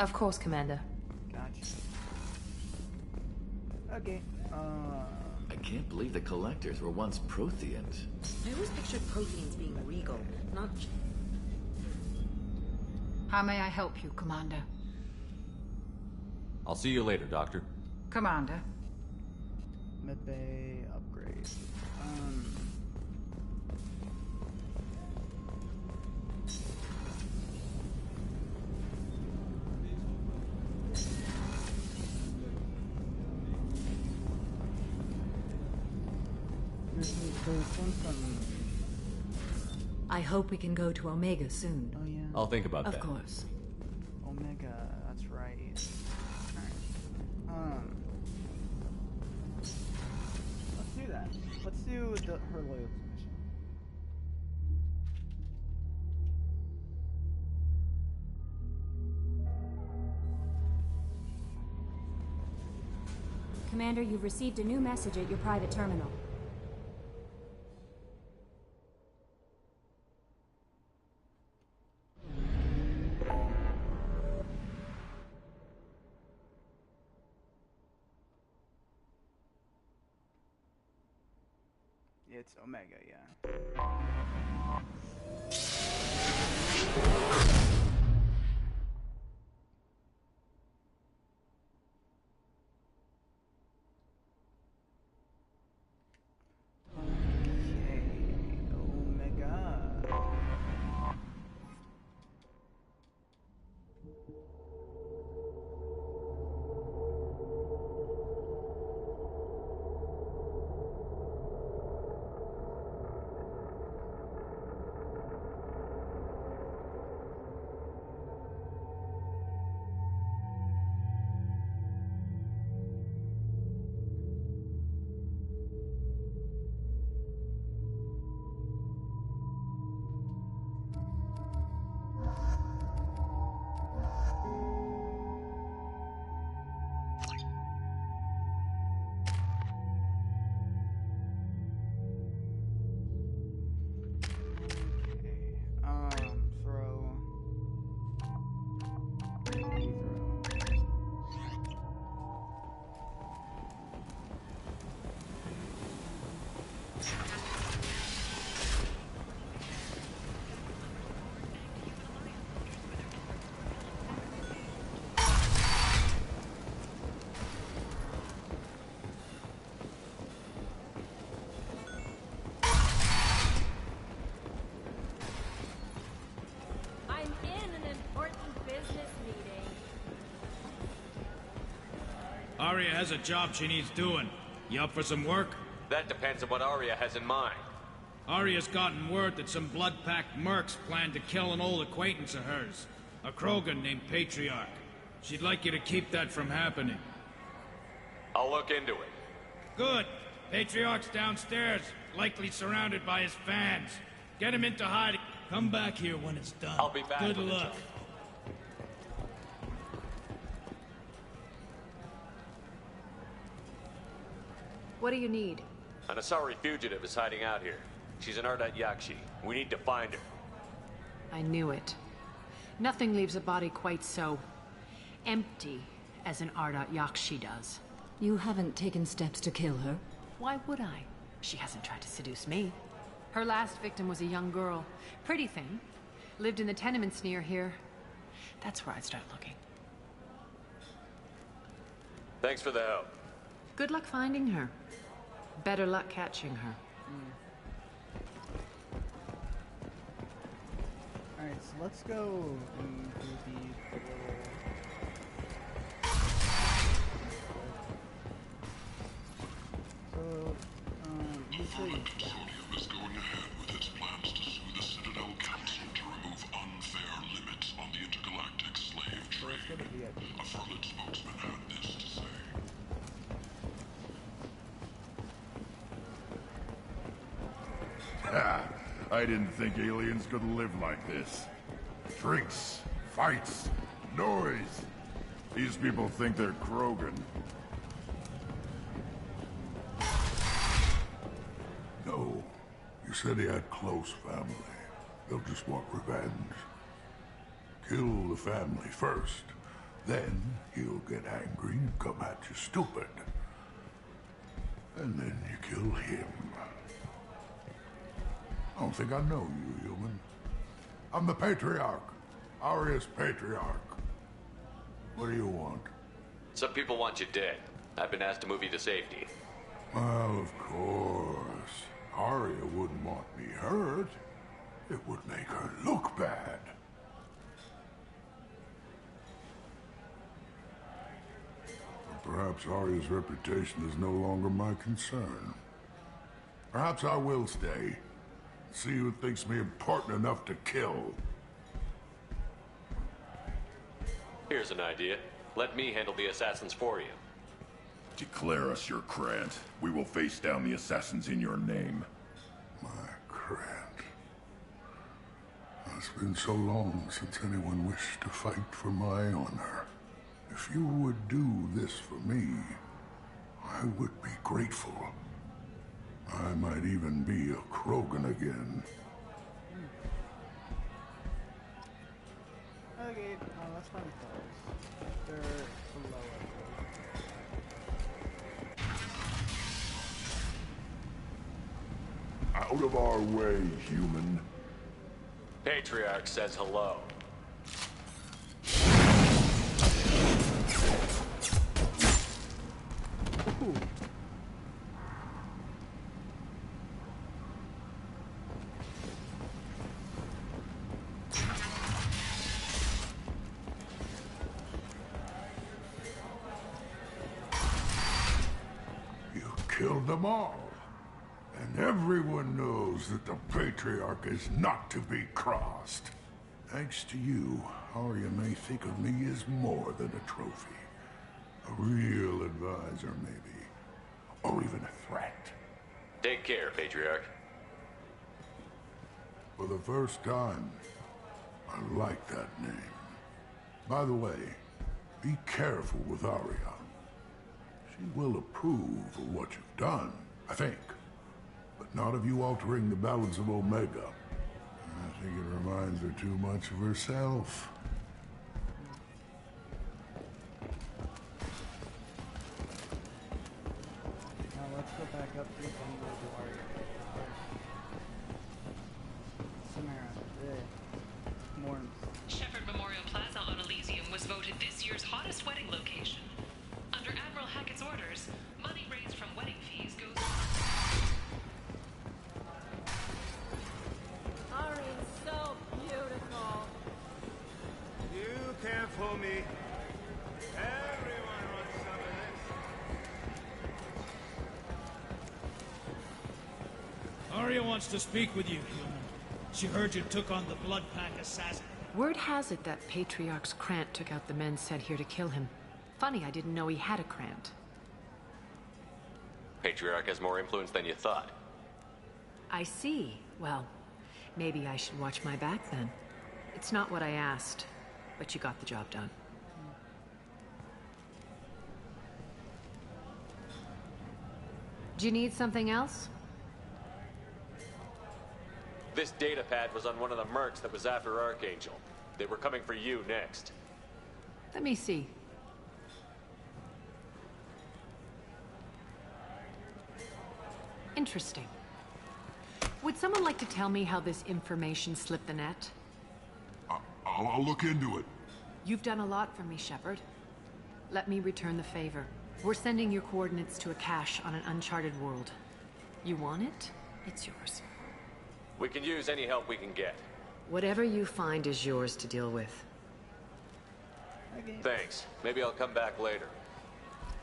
Of course, Commander. Gotcha. Okay, I can't believe the Collectors were once Protheans. I always pictured Protheans being regal, not... How may I help you, Commander? I'll see you later, Doctor. Commander. Medbay upgrade. I hope we can go to Omega soon. Oh yeah. I'll think about that. Of course. Omega, that's right. Alright. Let's do that. Let's do her loyalty mission. Commander, you've received a new message at your private terminal. It's Omega, yeah. Arya has a job she needs doing. You up for some work? That depends on what Arya has in mind. Arya's gotten word that some blood-packed mercs plan to kill an old acquaintance of hers, a Krogan named Patriarch. She'd like you to keep that from happening. I'll look into it. Good. Patriarch's downstairs, likely surrounded by his fans. Get him into hiding. Come back here when it's done. I'll be back. Good luck. What do you need? An Asari fugitive is hiding out here. She's an Ardat Yakshi. We need to find her. I knew it. Nothing leaves a body quite so empty as an Ardat Yakshi does. You haven't taken steps to kill her? Why would I? She hasn't tried to seduce me. Her last victim was a young girl. Pretty thing. Lived in the tenements near here. That's where I'd start looking. Thanks for the help. Good luck finding her. Better luck catching her. Alright, so let's go and do the little... So, Informant Sodium is going ahead with its plans to sue the Citadel Council to remove unfair limits on the intergalactic slave trade. A Furlet spokesman had this to say. Ha! I didn't think aliens could live like this. Drinks, fights, noise. These people think they're Krogan. No. You said he had close family. They'll just want revenge. Kill the family first. Then he'll get angry and come at you stupid. And then you kill him. I don't think I know you, human. I'm the Patriarch. Arius Patriarch. What do you want? Some people want you dead. I've been asked to move you to safety. Well, of course. Arya wouldn't want me hurt. It would make her look bad. But perhaps Arya's reputation is no longer my concern. Perhaps I will stay. See who thinks me important enough to kill. Here's an idea. Let me handle the assassins for you. Declare us your Krant. We will face down the assassins in your name. My Krant. It's been so long since anyone wished to fight for my honor. If you would do this for me, I would be grateful. I might even be a Krogan again. Okay, let's find the fellas. They're below us. Out of our way, human. Patriarch says hello. Ooh. Killed them all. And everyone knows that the Patriarch is not to be crossed. Thanks to you, Arya may think of me as more than a trophy. A real advisor, maybe. Or even a threat. Take care, Patriarch. For the first time, I like that name. By the way, be careful with Arya. She will approve of what you've done, I think. But not of you altering the balance of Omega. I think it reminds her too much of herself. Now let's go back up to Bungo to Arya. Samara, Morn. Shepherd Memorial Plaza on Elysium was voted this year's hottest wedding location. Under Admiral Hackett's orders, money raised from wedding fees goes... Ari's so beautiful. You can't fool me. Everyone wants some of this. Arya wants to speak with you, human. She heard you took on the Blood Pack assassin. Word has it that Patriarch's Krant took out the men sent here to kill him. Funny, I didn't know he had a Krant. Patriarch has more influence than you thought. I see. Well, maybe I should watch my back then. It's not what I asked, but you got the job done. Do you need something else? This data pad was on one of the mercs that was after Archangel. They were coming for you next. Let me see. Interesting. Would someone like to tell me how this information slipped the net? I'll look into it. You've done a lot for me, Shepard. Let me return the favor. We're sending your coordinates to a cache on an uncharted world. You want it? It's yours. We can use any help we can get. Whatever you find is yours to deal with. Okay. Thanks. Maybe I'll come back later.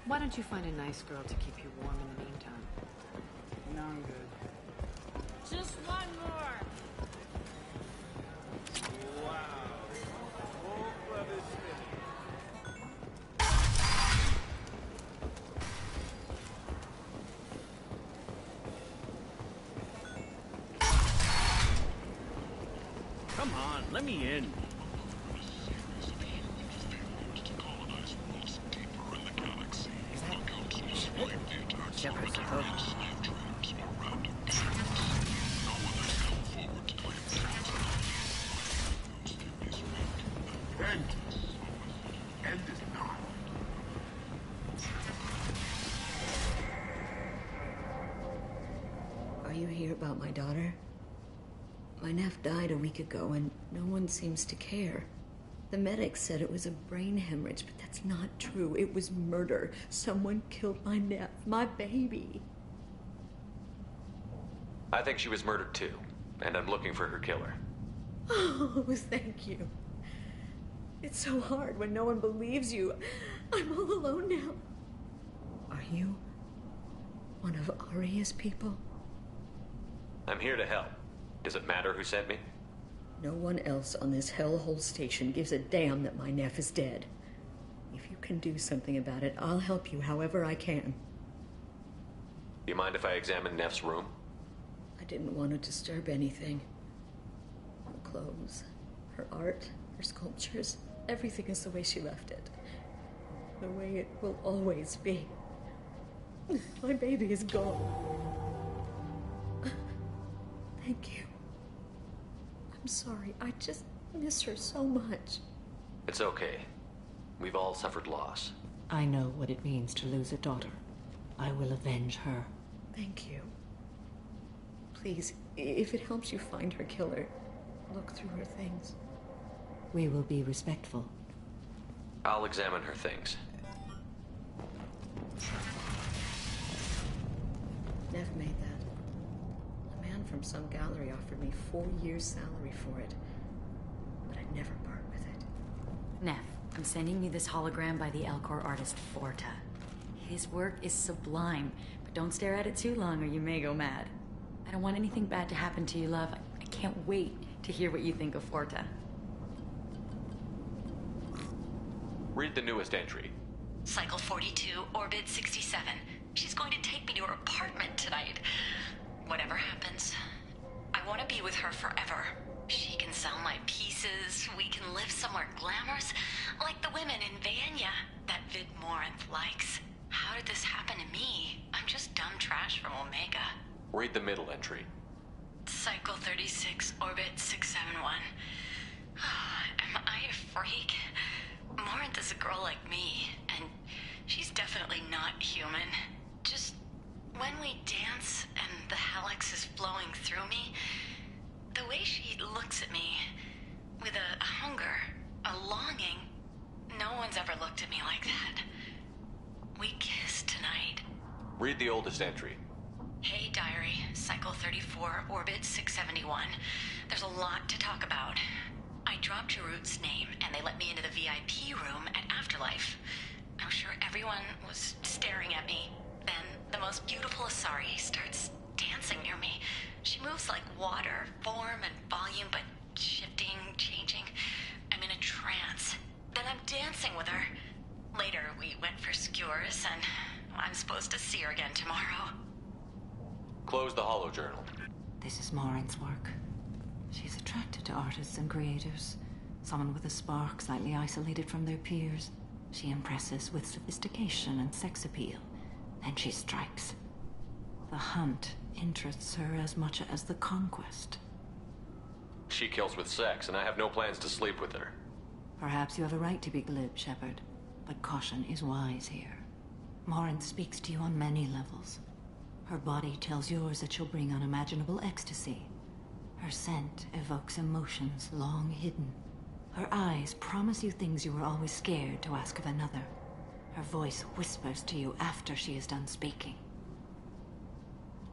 Why don't you find a nice girl to keep you warm in the meantime? No, I'm good. Just one more. Come on, let me in. End is not. Are you here about my daughter? My nephew died a week ago and no one seems to care. The medics said it was a brain hemorrhage, but that's not true. It was murder. Someone killed my nephew, my baby. I think she was murdered too, and I'm looking for her killer. Oh, thank you. It's so hard when no one believes you. I'm all alone now. Are you one of Aria's people? I'm here to help. Does it matter who sent me? No one else on this hellhole station gives a damn that my nephew is dead. If you can do something about it, I'll help you however I can. You mind if I examine Neff's room? I didn't want to disturb anything. Her clothes, her art, her sculptures, everything is the way she left it. The way it will always be. My baby is gone. Thank you. I'm sorry, I just miss her so much. It's okay. We've all suffered loss. I know what it means to lose a daughter. I will avenge her. Thank you. Please, if it helps you find her killer, look through her things. We will be respectful. I'll examine her things. Neff made that. A man from some gallery offered me 4 years' salary for it. But I'd never part with it. Neff, I'm sending you this hologram by the Elcor artist Forta. His work is sublime, but don't stare at it too long or you may go mad. I don't want anything bad to happen to you, love. I can't wait to hear what you think of Forta. Read the newest entry. Cycle 42, Orbit 67. She's going to take me to her apartment tonight. Whatever happens, I want to be with her forever. She can sell my pieces. We can live somewhere glamorous, like the women in Vanya that Vid Morinth likes. How did this happen to me? I'm just dumb trash from Omega. Read the middle entry. Cycle 36, Orbit 671. Am I a freak? Morinth is a girl like me, and she's definitely not human. Just when we dance and the helix is flowing through me, the way she looks at me with a hunger, a longing, no one's ever looked at me like that. We kissed tonight. Read the oldest entry. Hey, diary. Cycle 34, Orbit 671. There's a lot to talk about. I dropped Jarut's name, and they let me into the VIP room at Afterlife. I'm sure everyone was staring at me. Then the most beautiful Asari starts dancing near me. She moves like water, form and volume, but shifting, changing. I'm in a trance. Then I'm dancing with her. Later, we went for skewers, and I'm supposed to see her again tomorrow. Close the holo journal. This is Morinth's work. She's attracted to artists and creators. Someone with a spark, slightly isolated from their peers. She impresses with sophistication and sex appeal. Then she strikes. The hunt interests her as much as the conquest. She kills with sex, and I have no plans to sleep with her. Perhaps you have a right to be glib, Shepard, but caution is wise here. Morinth speaks to you on many levels. Her body tells yours that she'll bring unimaginable ecstasy. Her scent evokes emotions long hidden. Her eyes promise you things you were always scared to ask of another. Her voice whispers to you after she is done speaking.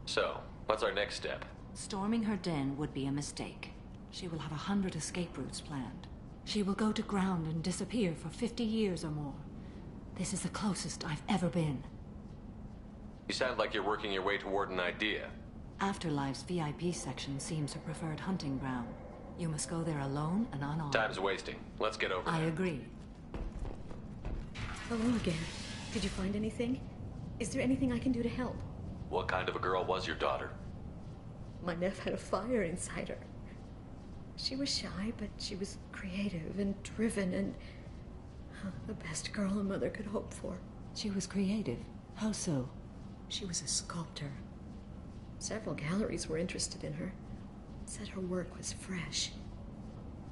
So, what's our next step? Storming her den would be a mistake. She will have 100 escape routes planned. She will go to ground and disappear for 50 years or more. This is the closest I've ever been. You sound like you're working your way toward an idea. Afterlife's VIP section seems her preferred hunting ground. You must go there alone and unarmed. Time's wasting. Let's get over I there. agree. Hello again. Did you find anything? Is there anything I can do to help? What kind of a girl was your daughter? My nephew had a fire inside her. She was shy, but she was creative and driven and the best girl a mother could hope for. She was creative. How so? She was a sculptor. Several galleries were interested in her. Said her work was fresh.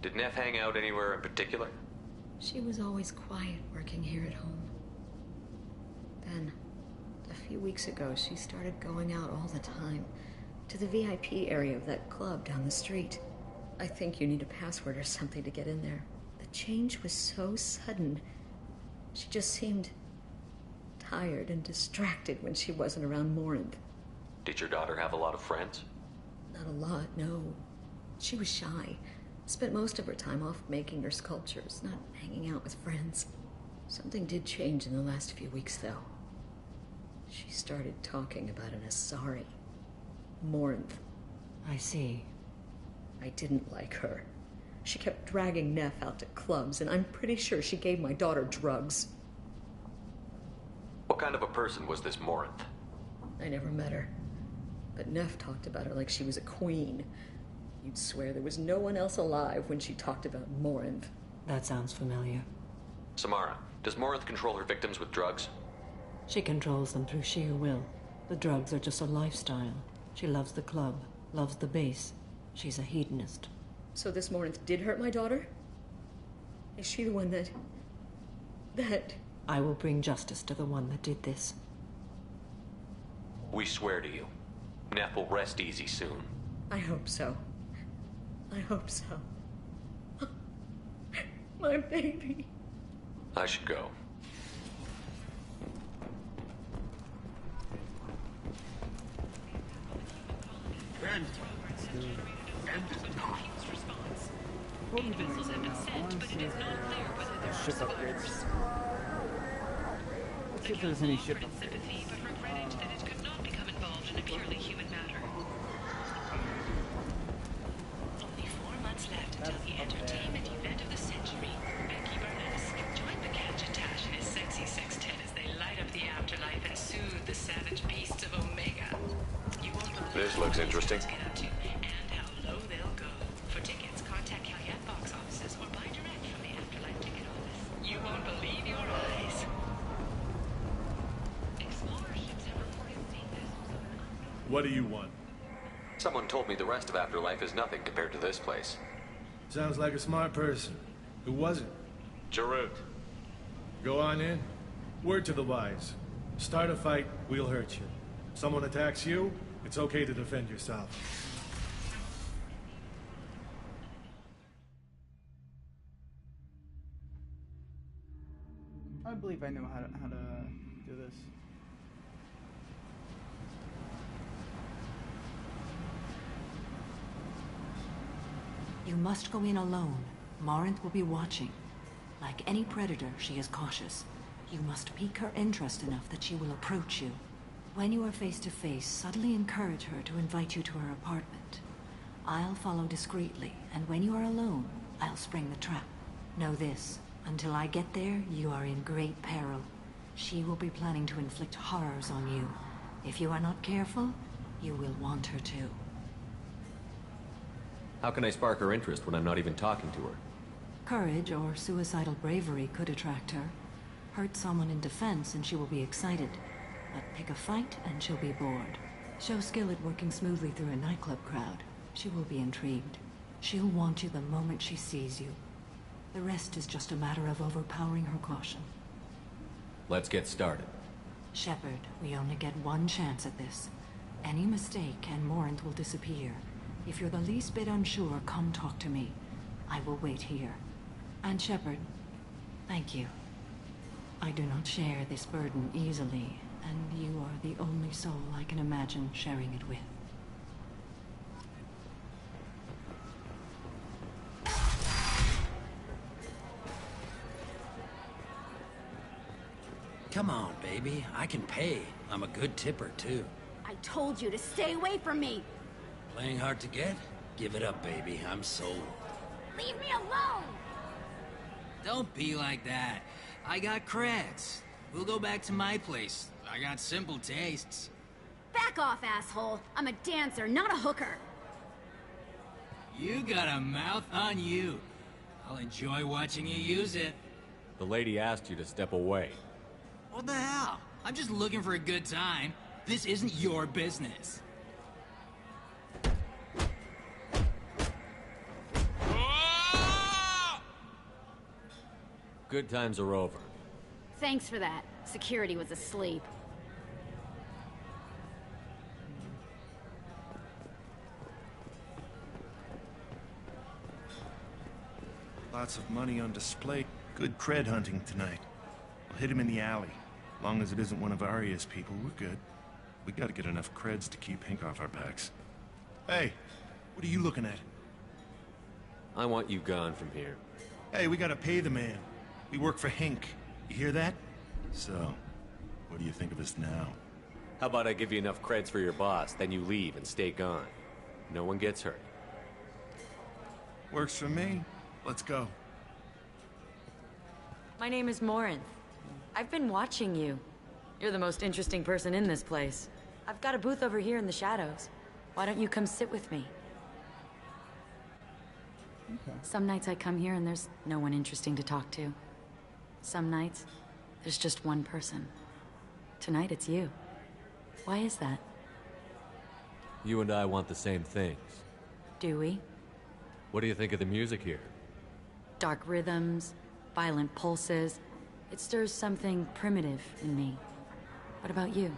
Did Neff hang out anywhere in particular? She was always quiet working here at home. Then, a few weeks ago, she started going out all the time to the VIP area of that club down the street. I think you need a password or something to get in there. The change was so sudden. She just seemed tired and distracted when she wasn't around Morinth. Did your daughter have a lot of friends? Not a lot, no. She was shy. Spent most of her time off making her sculptures, not hanging out with friends. Something did change in the last few weeks, though. She started talking about an Asari. Morinth. I see. I didn't like her. She kept dragging Neff out to clubs, and I'm pretty sure she gave my daughter drugs. What kind of a person was this Morinth? I never met her. But Neff talked about her like she was a queen. You'd swear there was no one else alive when she talked about Morinth. That sounds familiar. Samara, does Morinth control her victims with drugs? She controls them through sheer will. The drugs are just a lifestyle. She loves the club, loves the base. She's a hedonist. So this Morinth did hurt my daughter? Is she the one that... I will bring justice to the one that did this. We swear to you. Neff will rest easy soon. I hope so. I hope so. My baby. I should go. What are we doing right now? I want to see if the ship upgrades. Let's see if there's any ship upgrades. Only 4 months left until the entertainment event of the century. Becky Burness joined the Catch-a-Tash and his sexy sextet as they light up the afterlife and soothe the savage beasts of Omega. You won't believe this looks interesting. get up to and how low they'll go. For tickets, contact Calyette box offices or buy direct from the Afterlife ticket office. You won't believe your eyes. Explorer ships have reported seeing this. What do you want? Someone told me the rest of Afterlife is nothing compared to this place. Sounds like a smart person. Who was it? Jarut. Go on in. Word to the wise. Start a fight, we'll hurt you. Someone attacks you, it's okay to defend yourself. I believe I know how to do this. You must go in alone. Morinth will be watching. Like any predator, she is cautious. You must pique her interest enough that she will approach you. When you are face to face, subtly encourage her to invite you to her apartment. I'll follow discreetly, and when you are alone, I'll spring the trap. Know this, until I get there, you are in great peril. She will be planning to inflict horrors on you. If you are not careful, you will want her to. How can I spark her interest when I'm not even talking to her? Courage or suicidal bravery could attract her. Hurt someone in defense and she will be excited. But pick a fight and she'll be bored. Show skill at working smoothly through a nightclub crowd. She will be intrigued. She'll want you the moment she sees you. The rest is just a matter of overpowering her caution. Let's get started. Shepard, we only get one chance at this. Any mistake and Morinth will disappear. If you're the least bit unsure, come talk to me. I will wait here. And Shepard, thank you. I do not share this burden easily, and you are the only soul I can imagine sharing it with. Come on, baby. I can pay. I'm a good tipper, too. I told you to stay away from me! Playing hard to get? Give it up, baby. I'm sold. Leave me alone! Don't be like that. I got creds. We'll go back to my place. I got simple tastes. Back off, asshole! I'm a dancer, not a hooker! You got a mouth on you. I'll enjoy watching you use it. The lady asked you to step away. What the hell? I'm just looking for a good time. This isn't your business. Good times are over. Thanks for that. Security was asleep. Lots of money on display. Good cred hunting tonight. I'll hit him in the alley. Long as it isn't one of Arya's people, we're good. We gotta get enough creds to keep Hink off our backs. Hey, what are you looking at? I want you gone from here. Hey, we gotta pay the man. We work for Hink. You hear that? So, what do you think of us now? How about I give you enough creds for your boss, then you leave and stay gone. No one gets hurt. Works for me. Let's go. My name is Morinth. I've been watching you. You're the most interesting person in this place. I've got a booth over here in the shadows. Why don't you come sit with me? Okay. Some nights I come here and there's no one interesting to talk to. Some nights, there's just one person. Tonight it's you. Why is that? You and I want the same things. Do we? What do you think of the music here? Dark rhythms, violent pulses. It stirs something primitive in me. What about you?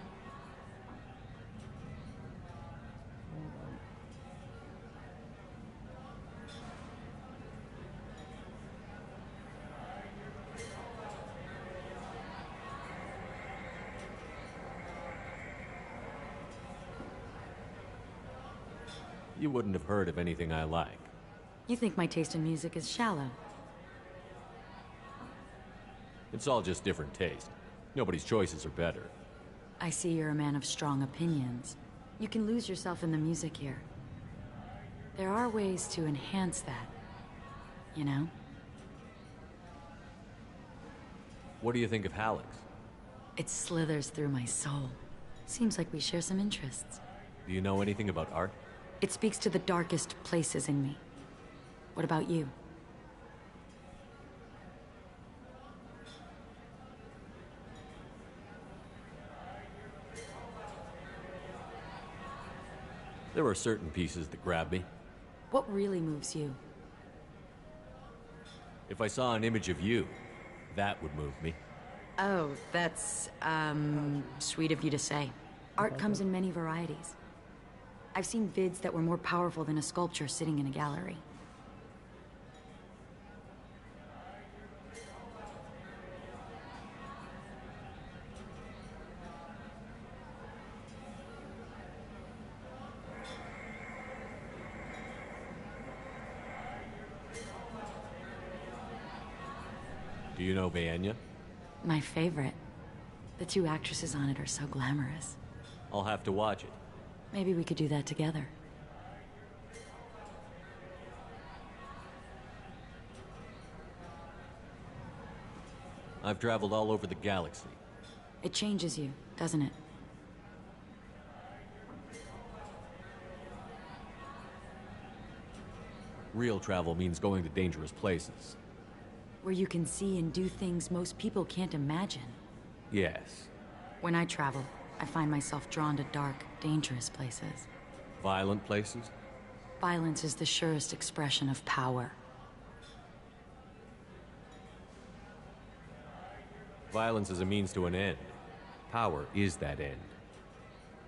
You wouldn't have heard of anything I like. You think my taste in music is shallow. It's all just different taste. Nobody's choices are better. I see you're a man of strong opinions. You can lose yourself in the music here. There are ways to enhance that, you know? What do you think of Hallex? It slithers through my soul. Seems like we share some interests. Do you know anything about art? It speaks to the darkest places in me. What about you? There are certain pieces that grab me. What really moves you? If I saw an image of you, that would move me. Oh, that's, sweet of you to say. Art comes in many varieties. I've seen vids that were more powerful than a sculpture sitting in a gallery. Do you know Bayenya? My favorite. The two actresses on it are so glamorous. I'll have to watch it. Maybe we could do that together. I've traveled all over the galaxy. It changes you, doesn't it? Real travel means going to dangerous places. Where you can see and do things most people can't imagine. Yes. When I travel, I find myself drawn to dark, dangerous places. Violent places? Violence is the surest expression of power. Violence is a means to an end. Power is that end.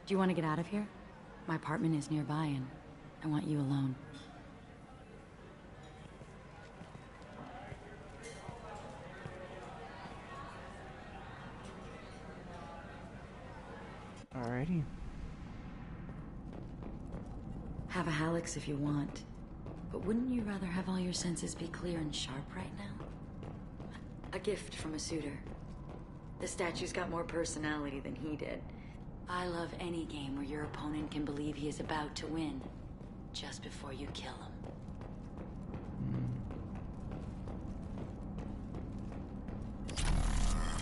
Do you want to get out of here? My apartment is nearby and I want you alone. Alrighty. Have a Hallex if you want. But wouldn't you rather have all your senses be clear and sharp right now? A gift from a suitor. The statue's got more personality than he did. I love any game where your opponent can believe he is about to win, just before you kill him.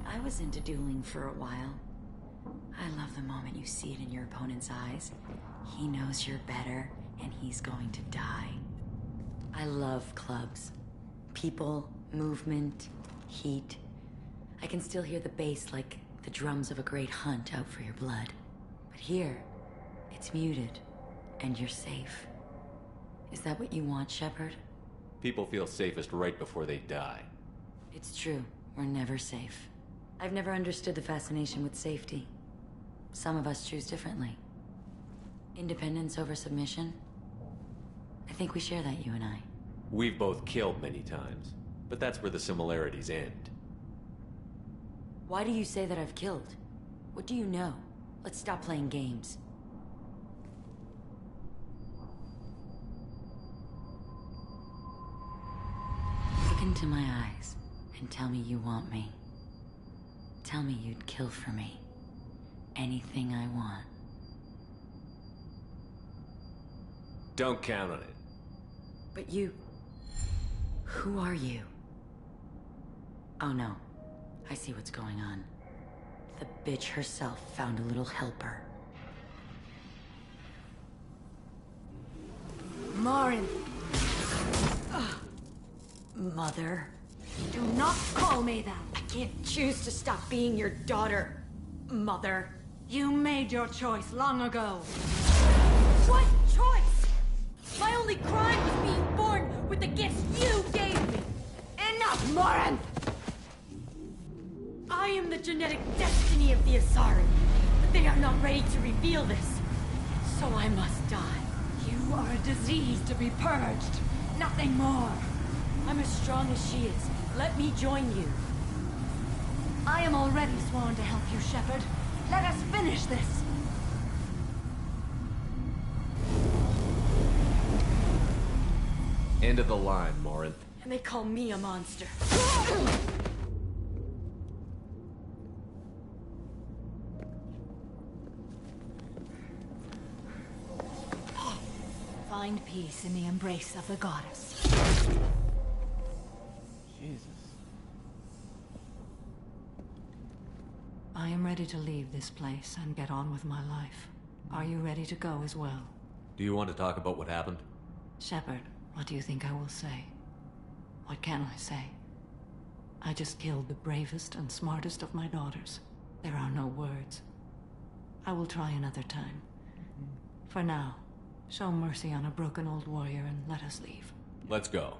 I was into dueling for a while. I love the moment you see it in your opponent's eyes. He knows you're better, and he's going to die. I love clubs. People, movement, heat. I can still hear the bass like the drums of a great hunt out for your blood. But here, it's muted, and you're safe. Is that what you want, Shepard? People feel safest right before they die. It's true. We're never safe. I've never understood the fascination with safety. Some of us choose differently. Independence over submission? I think we share that, you and I. We've both killed many times, but that's where the similarities end. Why do you say that I've killed? What do you know? Let's stop playing games. Look into my eyes and tell me you want me. Tell me you'd kill for me. Anything I want. Don't count on it. But you... Who are you? Oh no. I see what's going on. The bitch herself found a little helper. Marin! Mother. Do not call me that. I can't choose to stop being your daughter, Mother. You made your choice long ago. What choice? My only crime was being born with the gifts you gave me. Enough, Morin! I am the genetic destiny of the Asari, but they are not ready to reveal this. So I must die. You are a disease to be purged. Nothing more. I'm as strong as she is. Let me join you. I am already sworn to help you, Shepard. Let us finish this. End of the line, Morin. And they call me a monster. Find peace in the embrace of the goddess. Jesus. I am ready to leave this place and get on with my life. Are you ready to go as well? Do you want to talk about what happened? Shepard, what do you think I will say? What can I say? I just killed the bravest and smartest of my daughters. There are no words. I will try another time. For now, show mercy on a broken old warrior and let us leave. Let's go.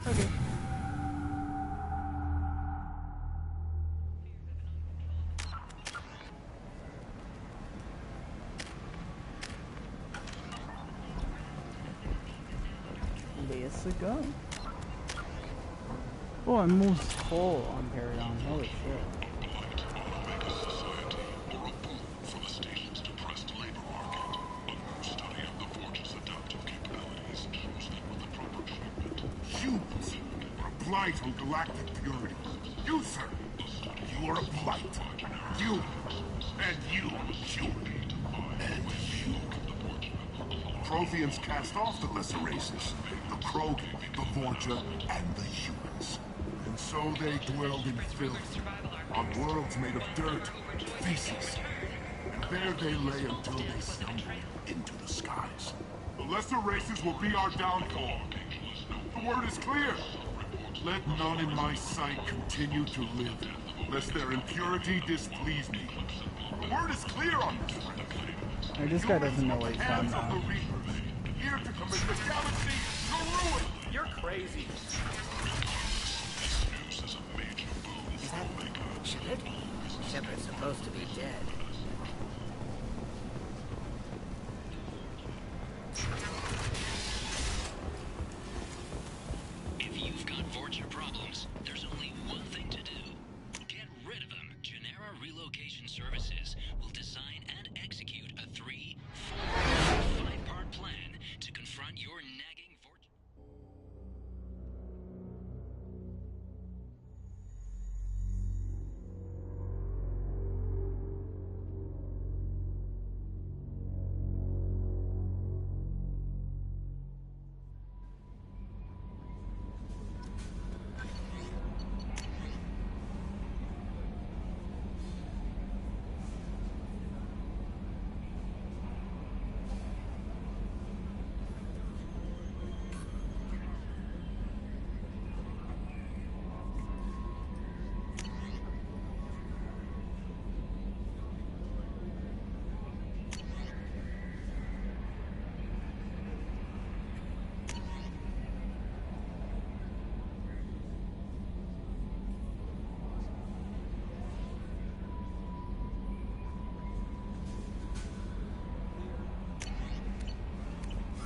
Okay. Let's go. Oh, I'm almost full on Paragon. Holy shit. Humans are a blight on galactic purity. You, sir, you are a blight. You, and you, and you. Protheans cast off the lesser races, the Krogan, the Vorja, and the humans. And so they dwelled in filth, on worlds made of dirt, feces. And there they lay until they stumbled into the skies. The lesser races will be our downfall. The word is clear. Let none in my sight continue to live, lest their impurity displease me. The word is clear on this, friend. Hey, this guy doesn't know what he's talking about. Here to commit the galaxy to ruin. You're crazy. This news is Should it? Shepard's supposed to be dead. If you've got Vorcha problems, there's only one thing to do. Get rid of them. Genera Relocation Services will design and execute a 3, 4, 5-part plan to confront your nagging Vorcha.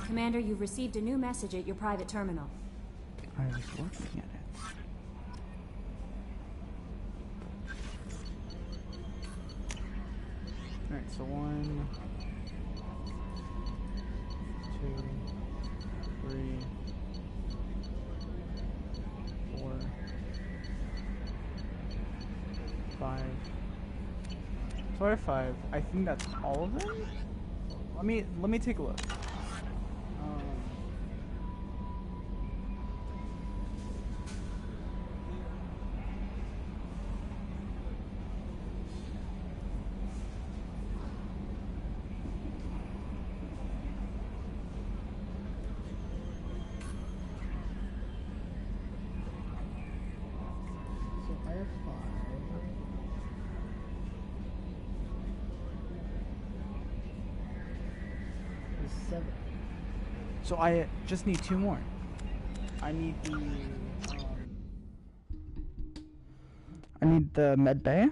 Commander, you've received a new message at your private terminal. I was looking at it. Alright, so 1, 2, 3, 4, 5. So I have 5. I think that's all of them? Let me take a look. I have 5. There's 7. So I just need 2 more. I need the med bay.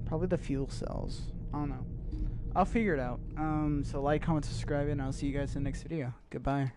Probably the fuel cells. I don't know. I'll figure it out. So like, comment, subscribe, and I'll see you guys in the next video. Goodbye.